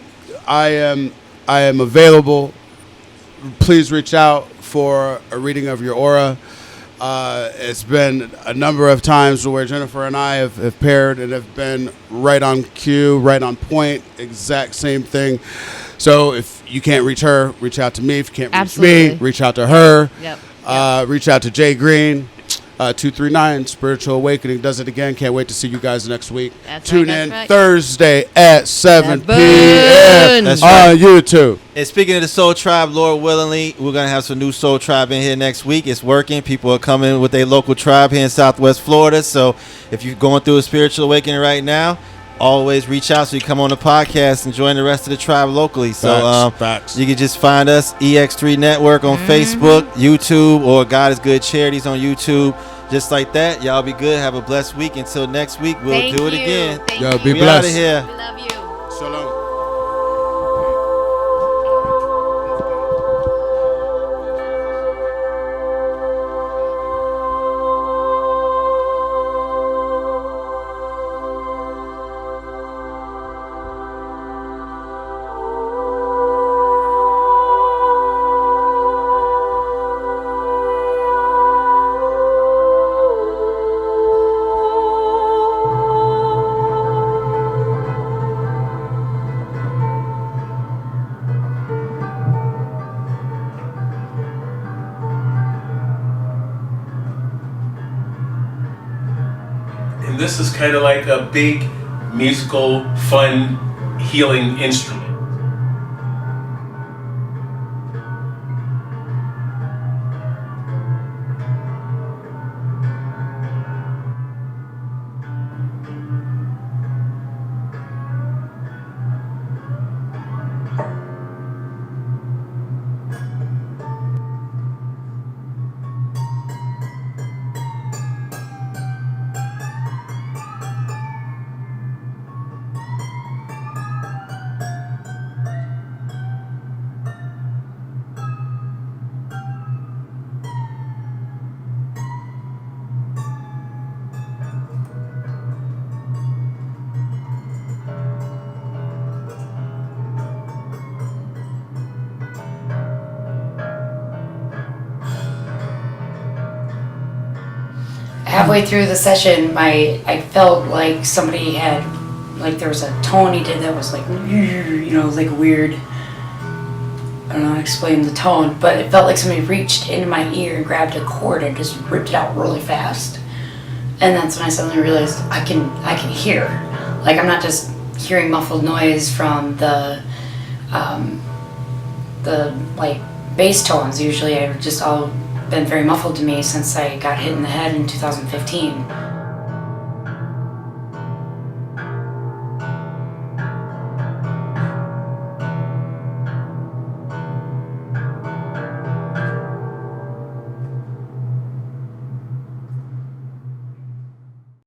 I am available. Please reach out for a reading of your aura. It's been a number of times where Jennifer and I have paired and have been right on cue, right on point, exact same thing. So if you can't reach her, reach out to me. If you can't reach me,
Absolutely.
reach out to her.
Yep.
Reach out to Jay Green. 239 Spiritual Awakening does it again. Can't wait to see you guys next week.
That's
Tune
right,
in
that's right.
Thursday at 7
Seven.
p.m.
That's
on
right.
YouTube.
And speaking of the Soul Tribe, Lord willingly, we're going to have some new Soul Tribe in here next week. It's working. People are coming with their local tribe here in Southwest Florida. So if you're going through a spiritual awakening right now, always reach out so you come on the podcast and join the rest of the tribe locally. So
Facts.
you can just find us, EX3 Network on Facebook, YouTube, or God is Good Charities on YouTube. Just like that. Y'all be good. Have a blessed week. Until next week, we'll
Thank
do it
you.
again.
Thank
Yo,
you.
be
We
blessed.
out of here.
We love you.
Shalom.
And this is kind of like a big musical, fun, healing instrument.
Halfway through the session, I felt like somebody had, like there was a tone he did that was like, you know, like a weird, I don't know how to explain the tone, but it felt like somebody reached into my ear and grabbed a cord and just ripped it out really fast. And that's when I suddenly realized I can hear. Like, I'm not just hearing muffled noise from the like bass tones. Usually I've just all been very muffled to me since I got hit in the head in 2015.